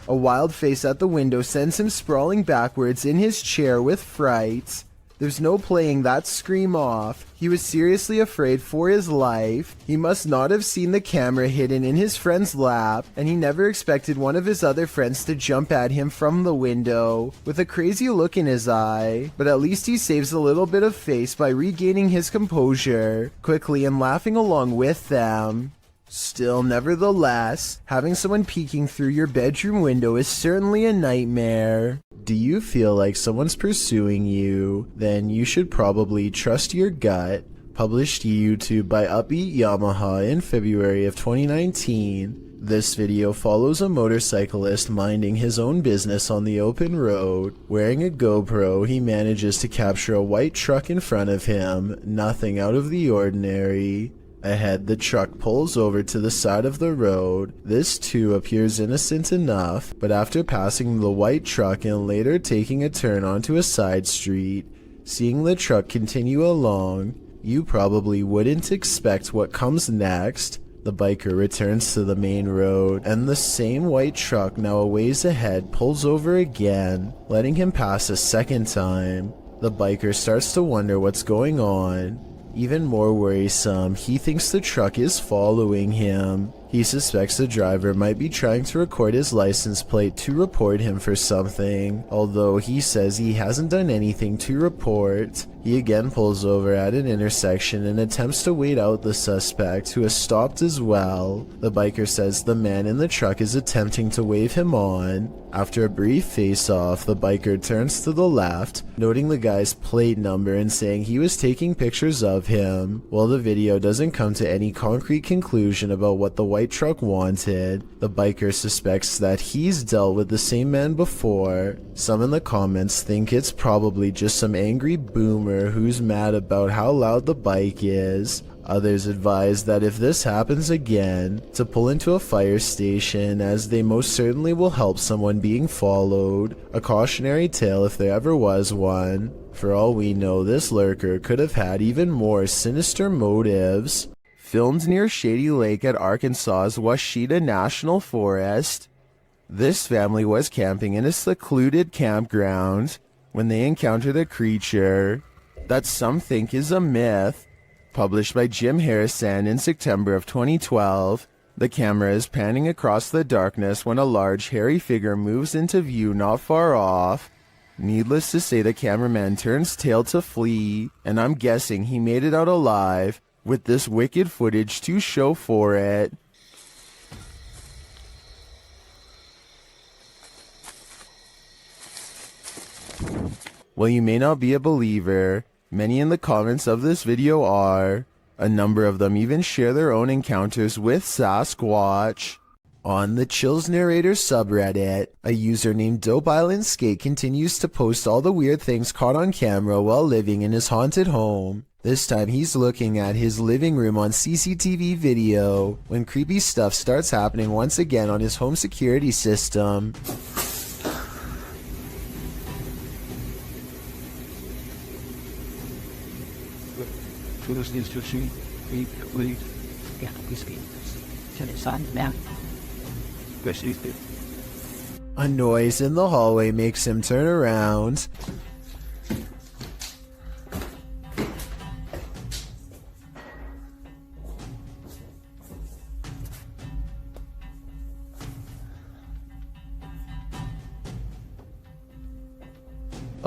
A wild face at the window sends him sprawling backwards in his chair with fright. There's no playing that scream off. He was seriously afraid for his life. He must not have seen the camera hidden in his friend's lap, and he never expected one of his other friends to jump at him from the window with a crazy look in his eye. But at least he saves a little bit of face by regaining his composure quickly and laughing along with them. Still, nevertheless, having someone peeking through your bedroom window is certainly a nightmare. Do you feel like someone's pursuing you? Then you should probably trust your gut. Published to YouTube by Upbeat Yamaha in February of 2019. This video follows a motorcyclist minding his own business on the open road. Wearing a GoPro, he manages to capture a white truck in front of him. Nothing out of the ordinary. Ahead, the truck pulls over to the side of the road. This too appears innocent enough, but after passing the white truck and later taking a turn onto a side street, seeing the truck continue along, you probably wouldn't expect what comes next. The biker returns to the main road, and the same white truck now a ways ahead pulls over again, letting him pass a second time. The biker starts to wonder what's going on. Even more worrisome, he thinks the truck is following him. He suspects the driver might be trying to record his license plate to report him for something, although he says he hasn't done anything to report. He again pulls over at an intersection and attempts to wait out the suspect, who has stopped as well. The biker says the man in the truck is attempting to wave him on. After a brief face-off, the biker turns to the left, noting the guy's plate number and saying he was taking pictures of him. While the video doesn't come to any concrete conclusion about what the white truck wanted, the biker suspects that he's dealt with the same man before. Some in the comments think it's probably just some angry boomer who's mad about how loud the bike is. Others advise that if this happens again, to pull into a fire station, as they most certainly will help someone being followed. A cautionary tale if there ever was one. For all we know, this lurker could have had even more sinister motives. Filmed near Shady Lake at Arkansas's Washita National Forest, this family was camping in a secluded campground when they encountered a creature that some think is a myth. Published by Jim Harrison in September of 2012, the camera is panning across the darkness when a large hairy figure moves into view not far off. Needless to say, the cameraman turns tail to flee, and I'm guessing he made it out alive, with this wicked footage to show for it. While you may not be a believer, many in the comments of this video are. A number of them even share their own encounters with Sasquatch. On the Chills Narrator subreddit, a user named Dope Island Skate continues to post all the weird things caught on camera while living in his haunted home. This time he's looking at his living room on CCTV video when creepy stuff starts happening once again on his home security system. A noise in the hallway makes him turn around.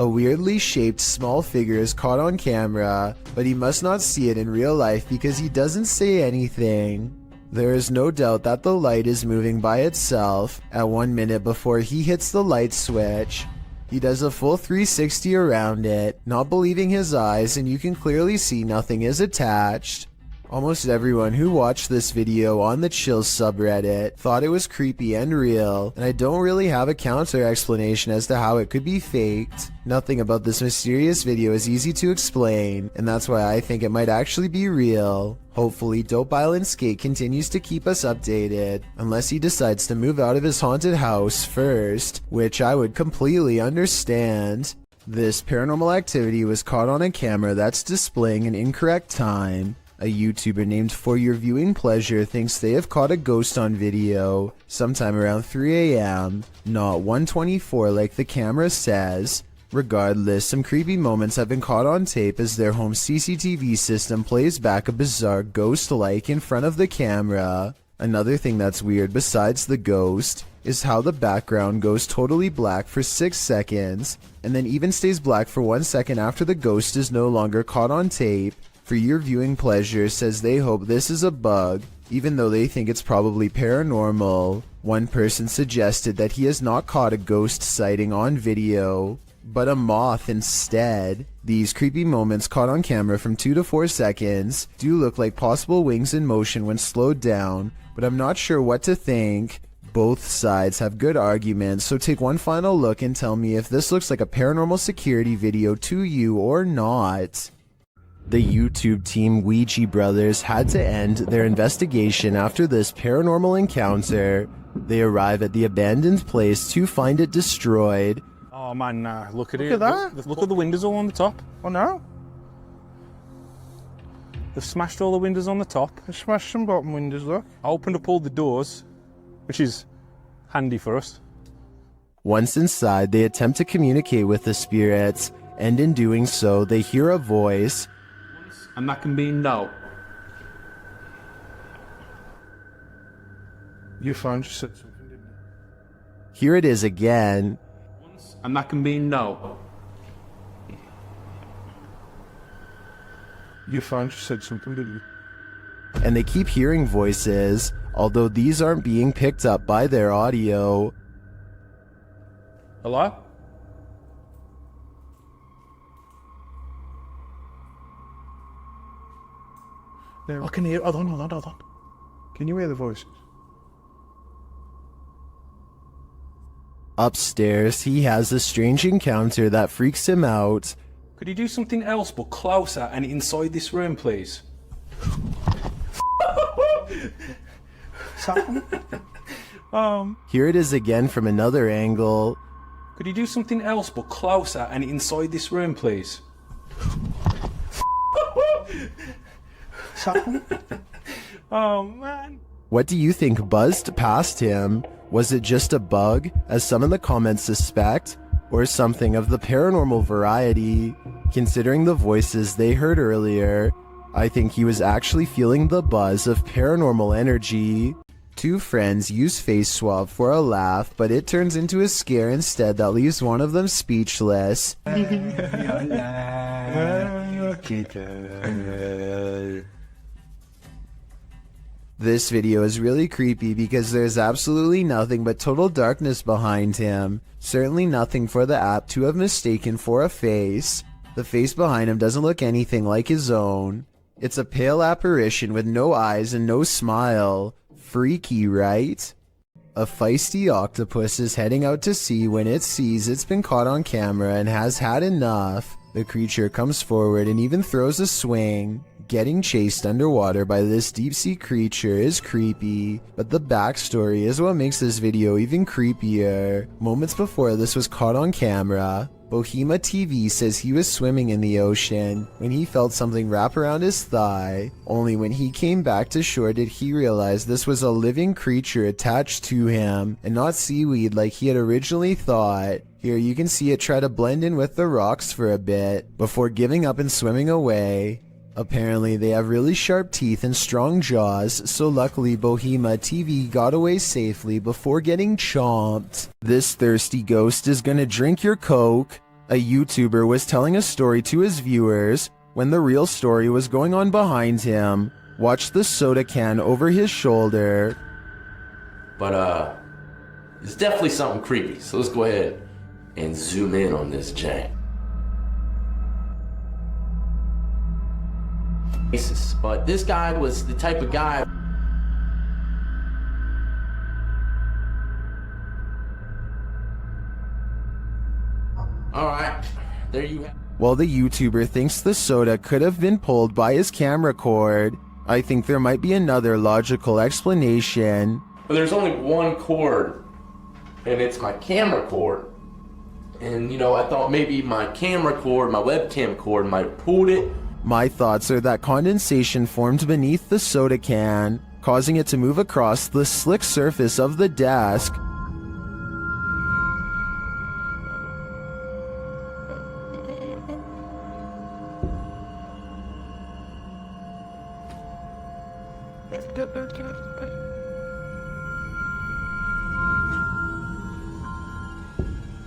A weirdly shaped small figure is caught on camera, but he must not see it in real life because he doesn't say anything. There is no doubt that the light is moving by itself at 1 minute before he hits the light switch. He does a full 360 around it, not believing his eyes, and you can clearly see nothing is attached. Almost everyone who watched this video on the Chills subreddit thought it was creepy and real, and I don't really have a counter explanation as to how it could be faked. Nothing about this mysterious video is easy to explain, and that's why I think it might actually be real. Hopefully, Dope Island Skate continues to keep us updated, unless he decides to move out of his haunted house first, which I would completely understand. This paranormal activity was caught on a camera that's displaying an incorrect time. A YouTuber named For Your Viewing Pleasure thinks they have caught a ghost on video sometime around 3 a.m., not 1:24 like the camera says. Regardless, some creepy moments have been caught on tape as their home CCTV system plays back a bizarre ghost-like in front of the camera. Another thing that's weird besides the ghost is how the background goes totally black for 6 seconds, and then even stays black for 1 second after the ghost is no longer caught on tape. For Your Viewing Pleasure says they hope this is a bug, even though they think it's probably paranormal. One person suggested that he has not caught a ghost sighting on video, but a moth instead. These creepy moments caught on camera from 2 to 4 seconds do look like possible wings in motion when slowed down, but I'm not sure what to think. Both sides have good arguments, so take one final look and tell me if this looks like a paranormal security video to you or not. The YouTube team Ouija Brothers had to end their investigation after this paranormal encounter. They arrive at the abandoned place to find it destroyed. Oh man, look at it. Look at that. Look at the windows all on the top. Oh no. They've smashed all the windows on the top. I smashed some bottom windows, look. I opened up all the doors, which is handy for us. Once inside, they attempt to communicate with the spirits, and in doing so, they hear a voice. And that can be no. Your phone just said something, didn't it? Here it is again. And that can be no. Your phone just said something, didn't it? And they keep hearing voices, although these aren't being picked up by their audio. Hello? I can hear. Hold on. Can you hear the voices? Upstairs, he has a strange encounter that freaks him out. Could you do something else but closer and inside this room, please? Here it is again from another angle. Could you do something else but closer and inside this room, please? Oh man. What do you think buzzed past him? Was it just a bug, as some in the comments suspect, or something of the paranormal variety? Considering the voices they heard earlier, I think he was actually feeling the buzz of paranormal energy. Two friends use face swap for a laugh, but it turns into a scare instead that leaves one of them speechless. This video is really creepy because there's absolutely nothing but total darkness behind him. Certainly nothing for the app to have mistaken for a face. The face behind him doesn't look anything like his own. It's a pale apparition with no eyes and no smile. Freaky, right? A feisty octopus is heading out to sea when it sees it's been caught on camera and has had enough. The creature comes forward and even throws a swing. Getting chased underwater by this deep-sea creature is creepy, but the backstory is what makes this video even creepier. Moments before this was caught on camera, Bohema TV says he was swimming in the ocean when he felt something wrap around his thigh. Only when he came back to shore did he realize this was a living creature attached to him and not seaweed like he had originally thought. Here you can see it try to blend in with the rocks for a bit before giving up and swimming away. Apparently they have really sharp teeth and strong jaws, so luckily Bohema TV got away safely before getting chomped. This thirsty ghost is gonna drink your coke. A YouTuber was telling a story to his viewers when the real story was going on behind him. Watch the soda can over his shoulder. But, it's definitely something creepy, so let's go ahead and zoom in on this jank. But this guy was the type of guy. Alright, there you have. While the YouTuber thinks the soda could have been pulled by his camera cord, I think there might be another logical explanation. But there's only one cord, and it's my camera cord. And you know, I thought maybe my camera cord, my webcam cord might have pulled it. My thoughts are that condensation formed beneath the soda can, causing it to move across the slick surface of the desk.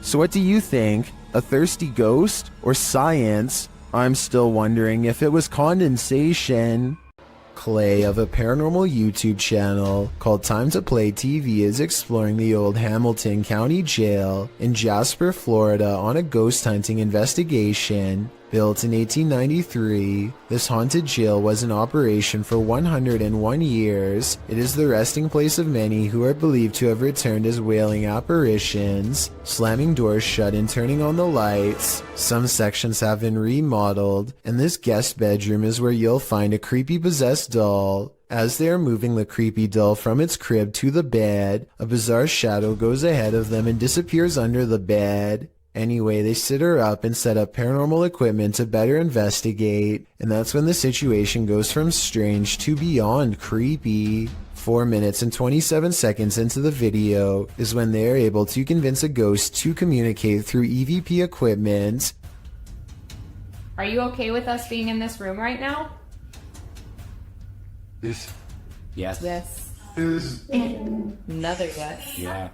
So what do you think? A thirsty ghost or science? I'm still wondering if it was condensation. Clay of a paranormal YouTube channel called Time to Play TV is exploring the old Hamilton County Jail in Jasper, Florida on a ghost hunting investigation. Built in 1893, this haunted jail was in operation for 101 years. It is the resting place of many who are believed to have returned as wailing apparitions, slamming doors shut and turning on the lights. Some sections have been remodeled, and this guest bedroom is where you'll find a creepy possessed doll. As they are moving the creepy doll from its crib to the bed, a bizarre shadow goes ahead of them and disappears under the bed. Anyway, they sit her up and set up paranormal equipment to better investigate, and that's when the situation goes from strange to beyond creepy. 4 minutes and 27 seconds into the video is when they are able to convince a ghost to communicate through EVP equipment. Are you okay with us being in this room right now? Yes. Yes. Another yes. Yeah.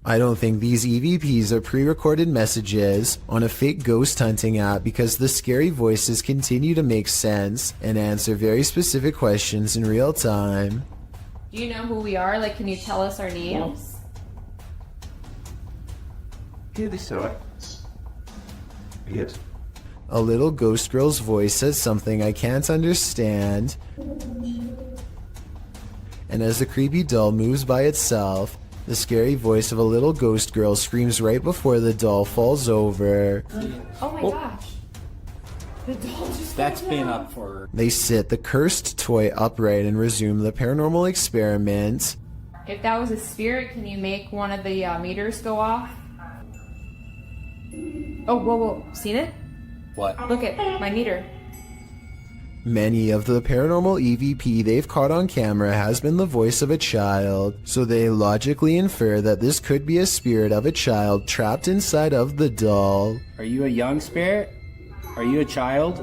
I don't think these EVPs are pre-recorded messages on a fake ghost hunting app because the scary voices continue to make sense and answer very specific questions in real time. Do you know who we are? Like, can you tell us our names? Yes. A little ghost girl's voice says something I can't understand. And as the creepy doll moves by itself, the scary voice of a little ghost girl screams right before the doll falls over. Oh my gosh. The doll just That's been up for... They sit the cursed toy upright and resume the paranormal experiment. If that was a spirit, can you make one of the meters go off? Oh, whoa. Seen it? What? Look at my meter. Many of the paranormal EVP they've caught on camera has been the voice of a child, so they logically infer that this could be a spirit of a child trapped inside of the doll. Are you a young spirit? Are you a child?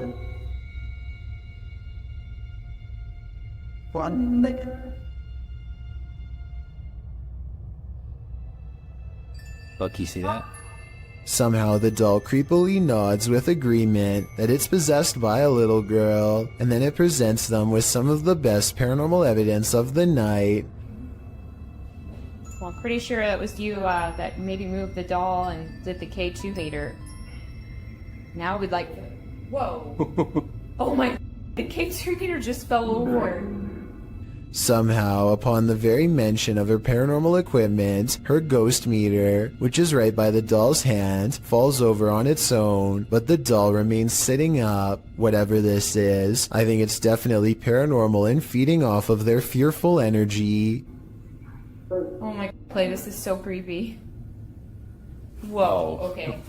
Look, you see that? Somehow the doll creepily nods with agreement that it's possessed by a little girl, and then it presents them with some of the best paranormal evidence of the night. Well, I'm pretty sure it was you that maybe moved the doll and did the K2 hater. Now we'd like... Whoa! Oh my... The K2 hater just fell over. Somehow, upon the very mention of her paranormal equipment, her ghost meter, which is right by the doll's hand, falls over on its own, but the doll remains sitting up. Whatever this is, I think it's definitely paranormal and feeding off of their fearful energy. Oh my... Play, this is so creepy. Whoa, okay.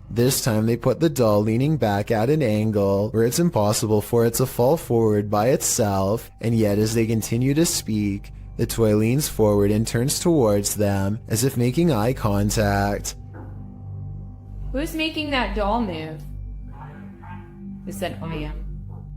This time they put the doll leaning back at an angle where it's impossible for it to fall forward by itself, and yet as they continue to speak, the toy leans forward and turns towards them as if making eye contact. Who's making that doll move? Is that I am?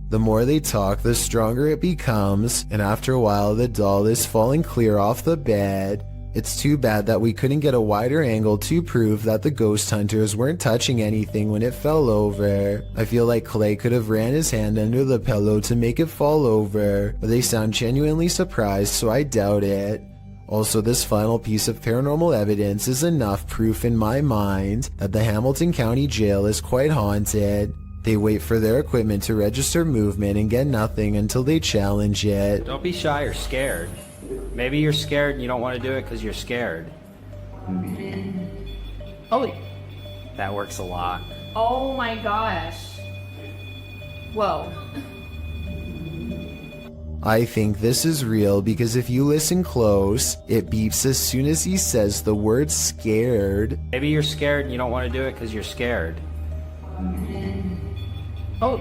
The more they talk, the stronger it becomes, and after a while the doll is falling clear off the bed. It's too bad that we couldn't get a wider angle to prove that the ghost hunters weren't touching anything when it fell over. I feel like Clay could have ran his hand under the pillow to make it fall over, but they sound genuinely surprised, so I doubt it. Also, this final piece of paranormal evidence is enough proof in my mind that the Hamilton County Jail is quite haunted. They wait for their equipment to register movement and get nothing until they challenge it. Don't be shy or scared. Maybe you're scared and you don't want to do it because you're scared. Oh, That works a lot. oh my gosh. Whoa. I think this is real because if you listen close, it beeps as soon as he says the word scared. Maybe you're scared and you don't want to do it because you're scared. Oh.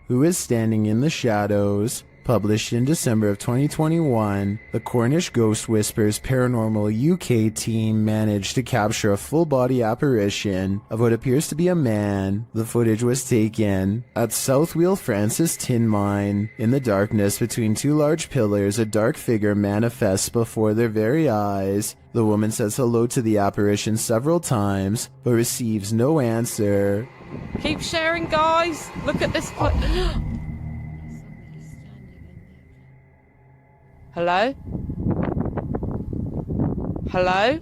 Who is standing in the shadows? Published in December of 2021, the Cornish Ghost Whispers Paranormal UK team managed to capture a full-body apparition of what appears to be a man. The footage was taken at South Wheel Francis Tin Mine. In the darkness between two large pillars, a dark figure manifests before their very eyes. The woman says hello to the apparition several times, but receives no answer. Keep sharing, guys. Look at this. Hello? Hello?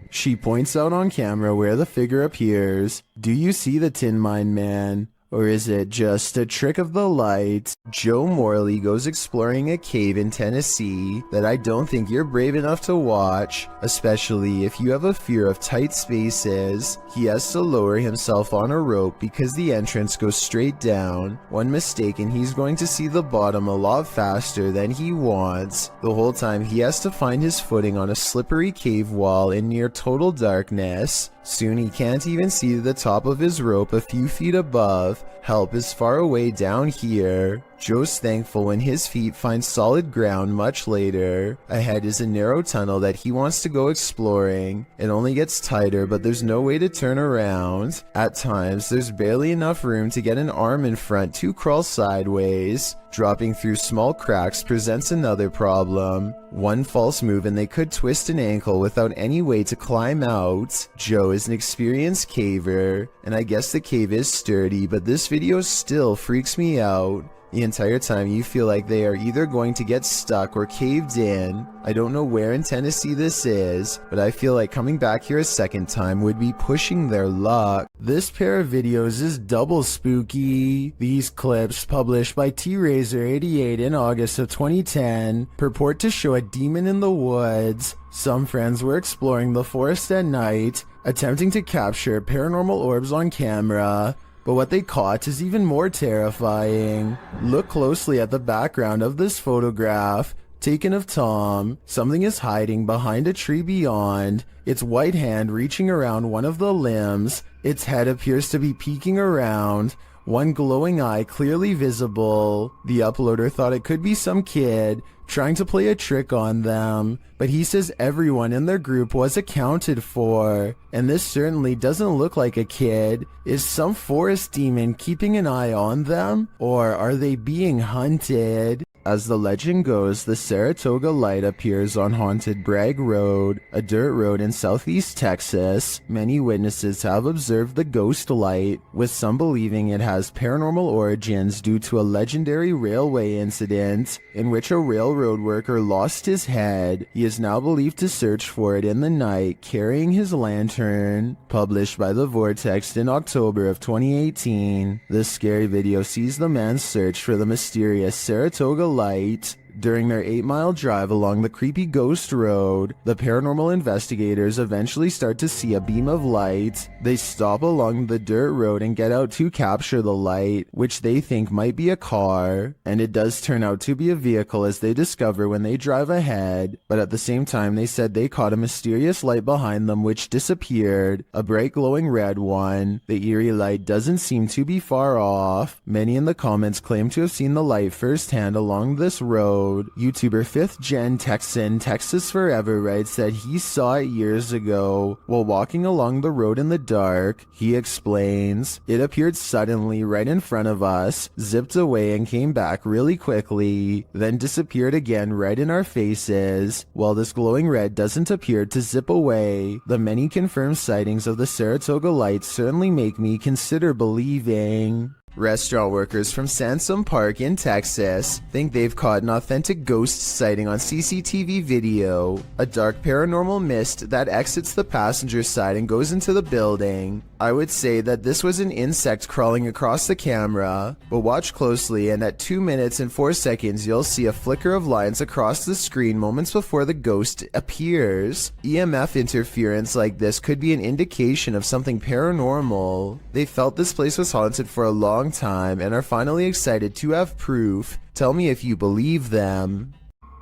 She points out on camera where the figure appears. Do you see the Tin Mine Man? Or is it just a trick of the light? Joe Morley goes exploring a cave in Tennessee that I don't think you're brave enough to watch, especially if you have a fear of tight spaces. He has to lower himself on a rope because the entrance goes straight down. One mistake and he's going to see the bottom a lot faster than he wants. The whole time he has to find his footing on a slippery cave wall in near total darkness. Soon he can't even see the top of his rope a few feet above. Help is far away down here. Joe's thankful when his feet find solid ground much later. Ahead is a narrow tunnel that he wants to go exploring. It only gets tighter, but there's no way to turn around. At times, there's barely enough room to get an arm in front to crawl sideways. Dropping through small cracks presents another problem. One false move and they could twist an ankle without any way to climb out. Joe is an experienced caver, and I guess the cave is sturdy, but this video still freaks me out. The entire time you feel like they are either going to get stuck or caved in. I don't know where in Tennessee this is, but I feel like coming back here a second time would be pushing their luck. This pair of videos is double spooky. These clips, published by T-Razor88 in August of 2010, purport to show a demon in the woods. Some friends were exploring the forest at night, attempting to capture paranormal orbs on camera. But what they caught is even more terrifying. Look closely at the background of this photograph, taken of Tom. Something is hiding behind a tree beyond, its white hand reaching around one of the limbs. Its head appears to be peeking around, one glowing eye clearly visible. The uploader thought it could be some kid trying to play a trick on them, but he says everyone in their group was accounted for, and this certainly doesn't look like a kid. Is some forest demon keeping an eye on them, or are they being hunted? As the legend goes, the Saratoga light appears on haunted Bragg Road, a dirt road in southeast Texas. Many witnesses have observed the ghost light, with some believing it has paranormal origins due to a legendary railway incident in which a railroad worker lost his head. He is now believed to search for it in the night, carrying his lantern. Published by The Vortex in October of 2018, this scary video sees the man's search for the mysterious Saratoga light. During their 8-mile drive along the creepy ghost road, the paranormal investigators eventually start to see a beam of light. They stop along the dirt road and get out to capture the light, which they think might be a car, and it does turn out to be a vehicle as they discover when they drive ahead. But at the same time, they said they caught a mysterious light behind them which disappeared, a bright glowing red one. The eerie light doesn't seem to be far off. Many in the comments claim to have seen the light firsthand along this road. episode. YouTuber 5th Gen Texan Texas Forever writes that he saw it years ago while walking along the road in the dark. He explains, "It appeared suddenly right in front of us, zipped away and came back really quickly, then disappeared again right in our faces. While this glowing red doesn't appear to zip away, the many confirmed sightings of the Saratoga Lights certainly make me consider believing." Restaurant workers from Sansom Park in Texas think they've caught an authentic ghost sighting on CCTV video. A dark paranormal mist that exits the passenger side and goes into the building. I would say that this was an insect crawling across the camera, but watch closely and at 2 minutes and 4 seconds you'll see a flicker of lines across the screen moments before the ghost appears. EMF interference like this could be an indication of something paranormal. They felt this place was haunted for a long time and are finally excited to have proof. Tell me if you believe them.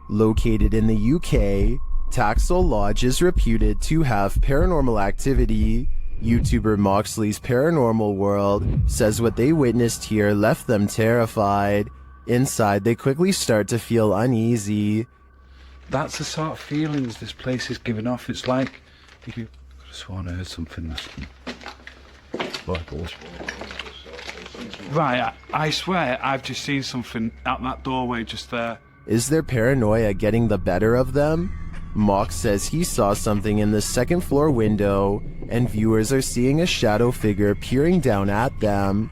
Located in the UK, Taxel Lodge is reputed to have paranormal activity. YouTuber Moxley's Paranormal World says what they witnessed here left them terrified. Inside, they quickly start to feel uneasy. That's the sort of feelings this place is giving off. It's like you could have sworn I heard something. Right, I swear I've just seen something out that doorway just there. Is their paranoia getting the better of them? Mox says he saw something in the second floor window, and viewers are seeing a shadow figure peering down at them.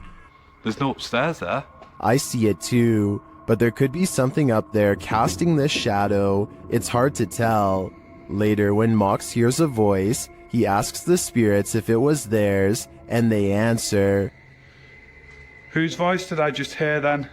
There's no upstairs there. I see it too, but there could be something up there casting this shadow. It's hard to tell. Later, when Mox hears a voice, he asks the spirits if it was theirs, and they answer. Whose voice did I just hear then?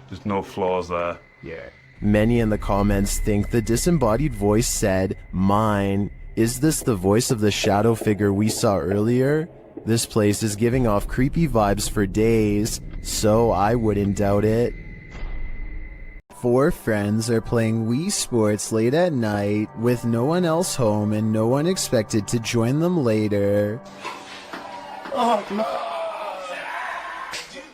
There's no flaws there. Yeah. Many in the comments think the disembodied voice said, "Mine." Is this the voice of the shadow figure we saw earlier? This place is giving off creepy vibes for days, so I wouldn't doubt it. 4 friends are playing Wii Sports late at night with no one else home and no one expected to join them later.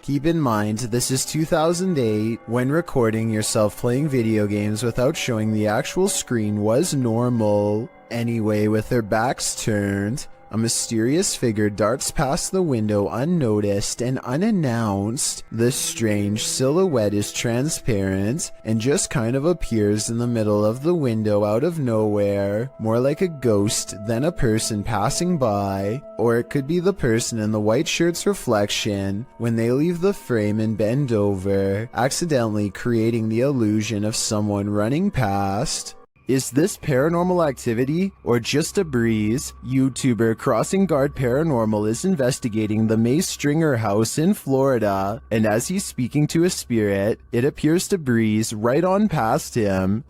Keep in mind, this is 2008. When recording yourself playing video games without showing the actual screen was normal. Anyway, with their backs turned, a mysterious figure darts past the window unnoticed and unannounced. This strange silhouette is transparent and just kind of appears in the middle of the window out of nowhere, more like a ghost than a person passing by. Or it could be the person in the white shirt's reflection when they leave the frame and bend over, accidentally creating the illusion of someone running past. Is this paranormal activity or just a breeze? YouTuber Crossing Guard Paranormal is investigating the May Stringer house in Florida, and as he's speaking to a spirit, it appears to breeze right on past him.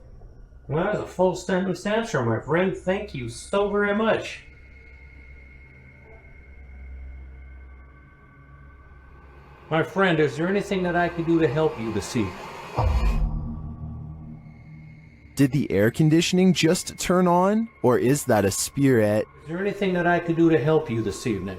Well, that was a full standard answer, my friend. Thank you so very much. My friend, is there anything that I can do to help you this evening? Did the air conditioning just turn on? Or is that a spirit? Is there anything that I could do to help you this evening?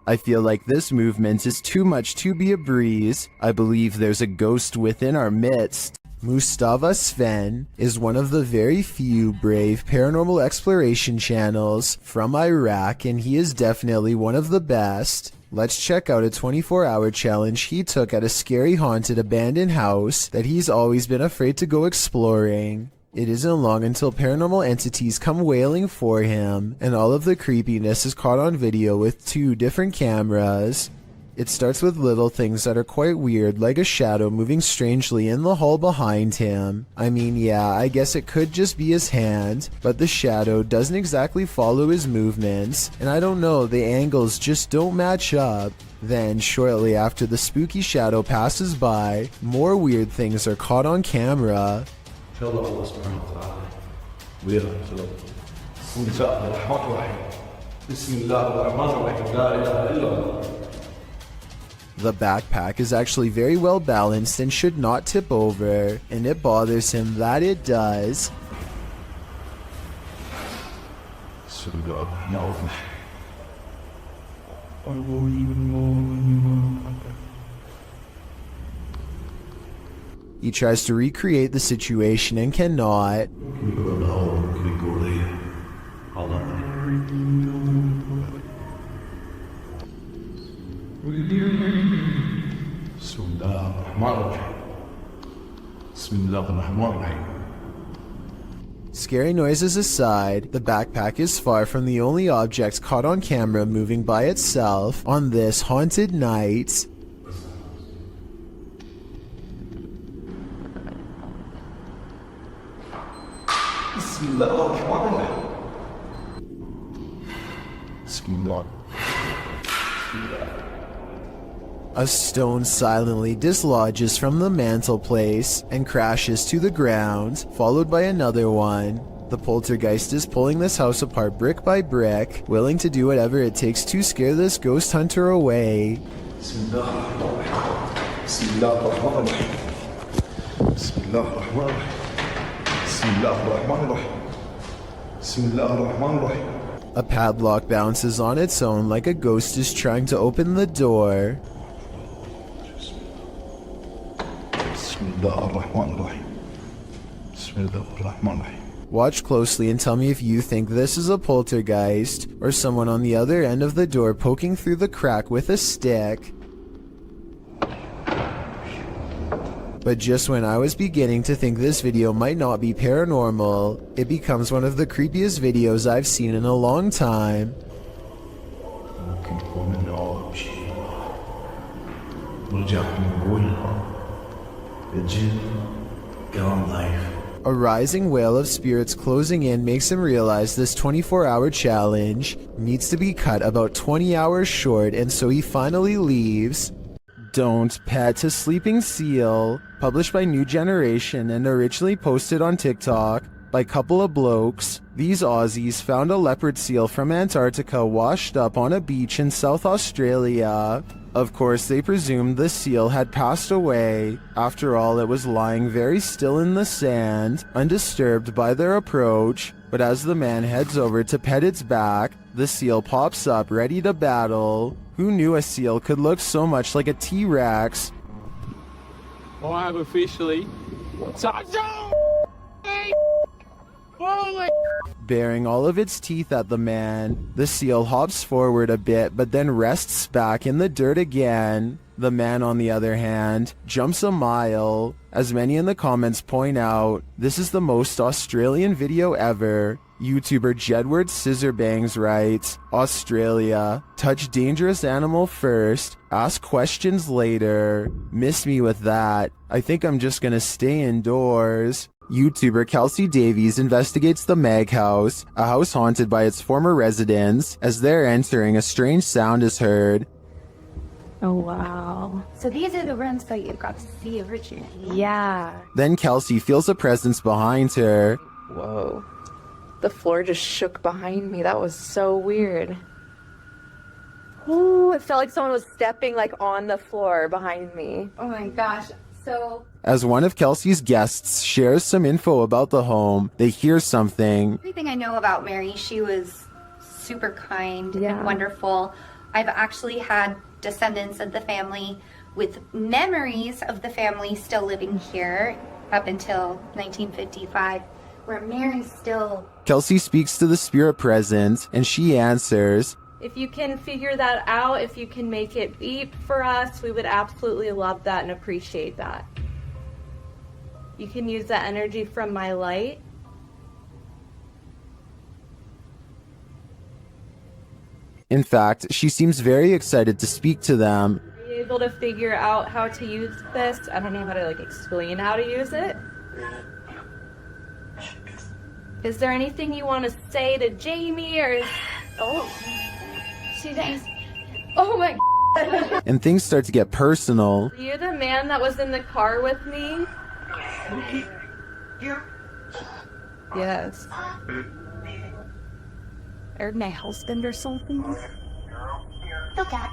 I feel like this movement is too much to be a breeze. I believe there's a ghost within our midst. Mustafa Sven is one of the very few brave paranormal exploration channels from Iraq, and he is definitely one of the best. Let's check out a 24-hour challenge he took at a scary haunted abandoned house that he's always been afraid to go exploring. It isn't long until paranormal entities come wailing for him, and all of the creepiness is caught on video with 2 different cameras. It starts with little things that are quite weird, like a shadow moving strangely in the hall behind him. I mean, yeah, I guess it could just be his hand, but the shadow doesn't exactly follow his movements, and I don't know, the angles just don't match up. Then, shortly after the spooky shadow passes by, more weird things are caught on camera. The backpack is actually very well balanced and should not tip over, and it bothers him that it does. He tries to recreate the situation and cannot. Scary noises aside, the backpack is far from the only object caught on camera moving by itself on this haunted night. A stone silently dislodges from the mantelpiece and crashes to the ground, followed by another one. The poltergeist is pulling this house apart brick by brick, willing to do whatever it takes to scare this ghost hunter away. A padlock bounces on its own like a ghost is trying to open the door. Watch closely and tell me if you think this is a poltergeist or someone on the other end of the door poking through the crack with a stick. But just when I was beginning to think this video might not be paranormal, it becomes one of the creepiest videos I've seen in a long time. A rising wail of spirits closing in makes him realize this 24-hour challenge needs to be cut about 20 hours short, and so he finally leaves. Don't Pet a Sleeping Seal, published by New Generation and originally posted on TikTok by couple of blokes. These Aussies found a leopard seal from Antarctica washed up on a beach in South Australia. Of course, they presumed the seal had passed away. After all, it was lying very still in the sand, undisturbed by their approach. But as the man heads over to pet its back, the seal pops up ready to battle. Who knew a seal could look so much like a T-Rex? I have officially... Baring all of its teeth at the man, the seal hops forward a bit but then rests back in the dirt again. The man, on the other hand, jumps a mile. As many in the comments point out, this is the most Australian video ever. YouTuber Jedward Scissorbangs writes, Australia, touch dangerous animal first, ask questions later. Miss me with that. I think I'm just gonna stay indoors. YouTuber Kelsey Davies investigates the Meg House, a house haunted by its former residents. As they're entering, a strange sound is heard. Oh, wow. So these are the rooms that you got to see originally? Yeah. Then Kelsey feels a presence behind her. Whoa. The floor just shook behind me. That was so weird. Ooh, it felt like someone was stepping like on the floor behind me. Oh my gosh. So... As one of Kelsey's guests shares some info about the home, they hear something. Everything I know about Mary, she was super kind and wonderful. I've actually had descendants of the family with memories of the family still living here up until 1955, where Mary's still... Kelsey speaks to the spirit present, and she answers, If you can figure that out, if you can make it beep for us, we would absolutely love that and appreciate that. You can use that energy from my light. In fact, she seems very excited to speak to them. Are you able to figure out how to use this? I don't know how to explain how to use it. Is there anything you want to say to Jamie or... Oh, she does. Oh my God. And things start to get personal. Are you the man that was in the car with me? Yes. Or my husband or something? Kill cat.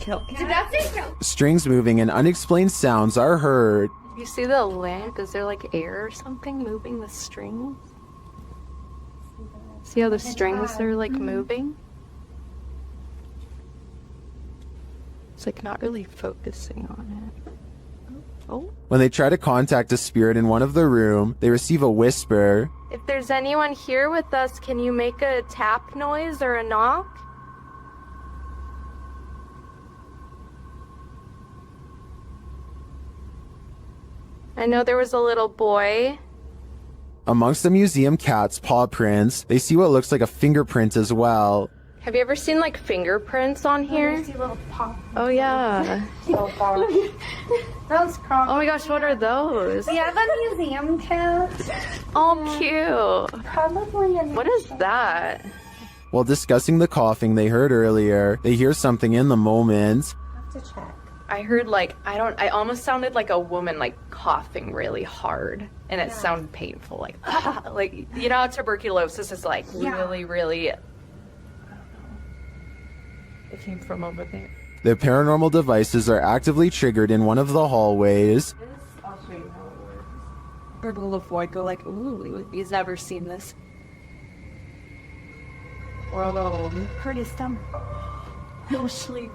Kill cat. That's it. Strings moving and unexplained sounds are heard. You see the lamp? Is there air or something moving the strings? See how the strings are like moving? It's like not really focusing on it. Oh. When they try to contact a spirit in one of the room, they receive a whisper. If there's anyone here with us, can you make a tap noise or a knock? I know there was a little boy. Amongst the museum cat's paw prints, they see what looks like a fingerprint as well. Have you ever seen like fingerprints on here? Oh yeah. So far. Those Oh my gosh, what are those? We have a museum cat. Oh, cute. Probably a What is that? While discussing the coughing they heard earlier, they hear something in the moment. have to check. I heard like, I almost sounded like a woman like coughing really hard. And it sounded painful, like, like, you know, tuberculosis is like really, really, I don't know. It came from over there. The paranormal devices are actively triggered in one of the hallways. I'll show you how it works. Purple little boy go like, ooh, he's never seen this. Or no, hurt his stomach. He'll sleep.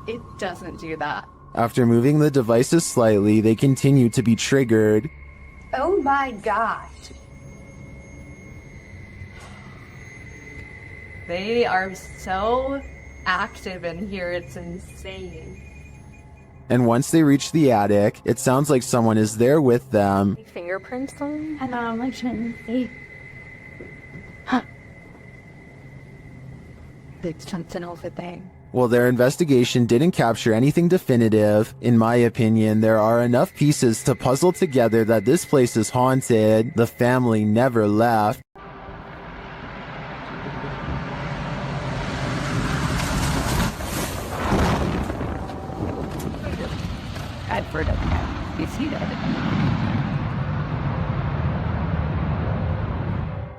It doesn't do that. After moving the devices slightly, they continue to be triggered. Oh my god. They are so active in here, it's insane. And once they reach the attic, it sounds like someone is there with them. Fingerprints on? And I'm like, shouldn't see. There's something over there. While their investigation didn't capture anything definitive, in my opinion, there are enough pieces to puzzle together that this place is haunted. The family never left. I've heard of that. You see that?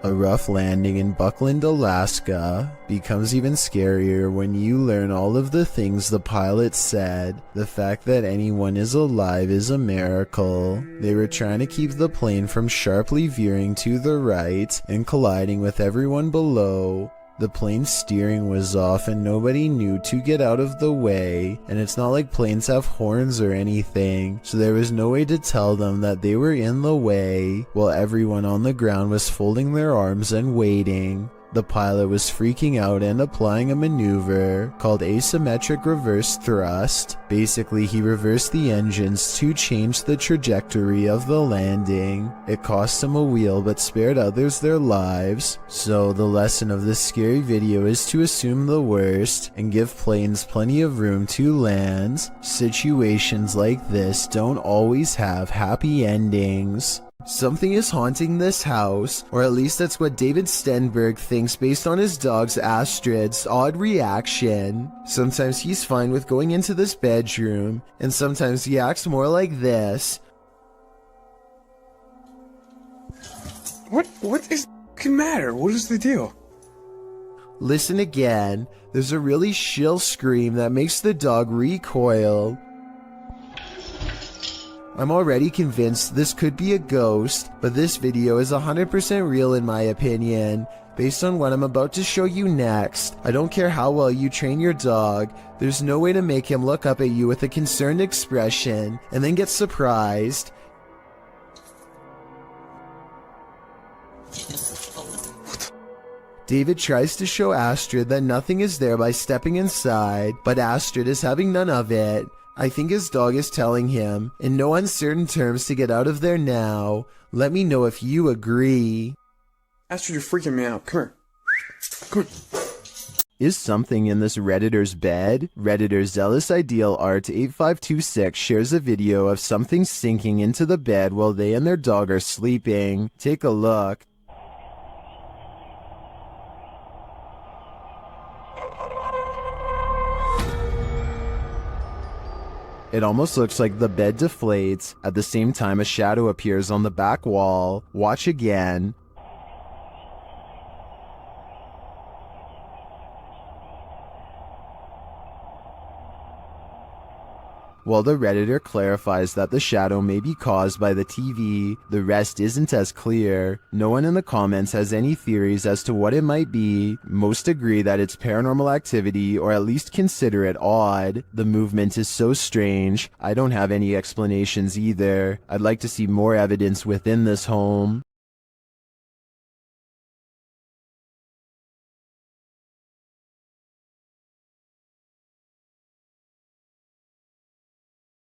A rough landing in Buckland, Alaska becomes even scarier when you learn all of the things the pilot said. The fact that anyone is alive is a miracle. They were trying to keep the plane from sharply veering to the right and colliding with everyone below. The plane's steering was off and nobody knew to get out of the way, and it's not like planes have horns or anything, so there was no way to tell them that they were in the way, while everyone on the ground was folding their arms and waiting. The pilot was freaking out and applying a maneuver called asymmetric reverse thrust. Basically, he reversed the engines to change the trajectory of the landing. It cost him a wheel but spared others their lives. So the lesson of this scary video is to assume the worst and give planes plenty of room to land. Situations like this don't always have happy endings. Something is haunting this house, or at least that's what David Stenberg thinks based on his dog's Astrid's odd reaction. Sometimes he's fine with going into this bedroom, and sometimes he acts more like this. What is the fucking matter? What is the deal? Listen again. There's a really shrill scream that makes the dog recoil. I'm already convinced this could be a ghost, but this video is 100% real in my opinion. Based on what I'm about to show you next, I don't care how well you train your dog, there's no way to make him look up at you with a concerned expression and then get surprised. David tries to show Astrid that nothing is there by stepping inside, but Astrid is having none of it. I think his dog is telling him, in no uncertain terms, to get out of there now. Let me know if you agree. Astrid, you're freaking me out. Come here. Come here. Is something in this Redditor's bed? Redditor Zealous Ideal Art 8526 shares a video of something sinking into the bed while they and their dog are sleeping. Take a look. It almost looks like the bed deflates. At the same time, a shadow appears on the back wall. Watch again. While the Redditor clarifies that the shadow may be caused by the TV, the rest isn't as clear. No one in the comments has any theories as to what it might be. Most agree that it's paranormal activity, or at least consider it odd. The movement is so strange. I don't have any explanations either. I'd like to see more evidence within this home.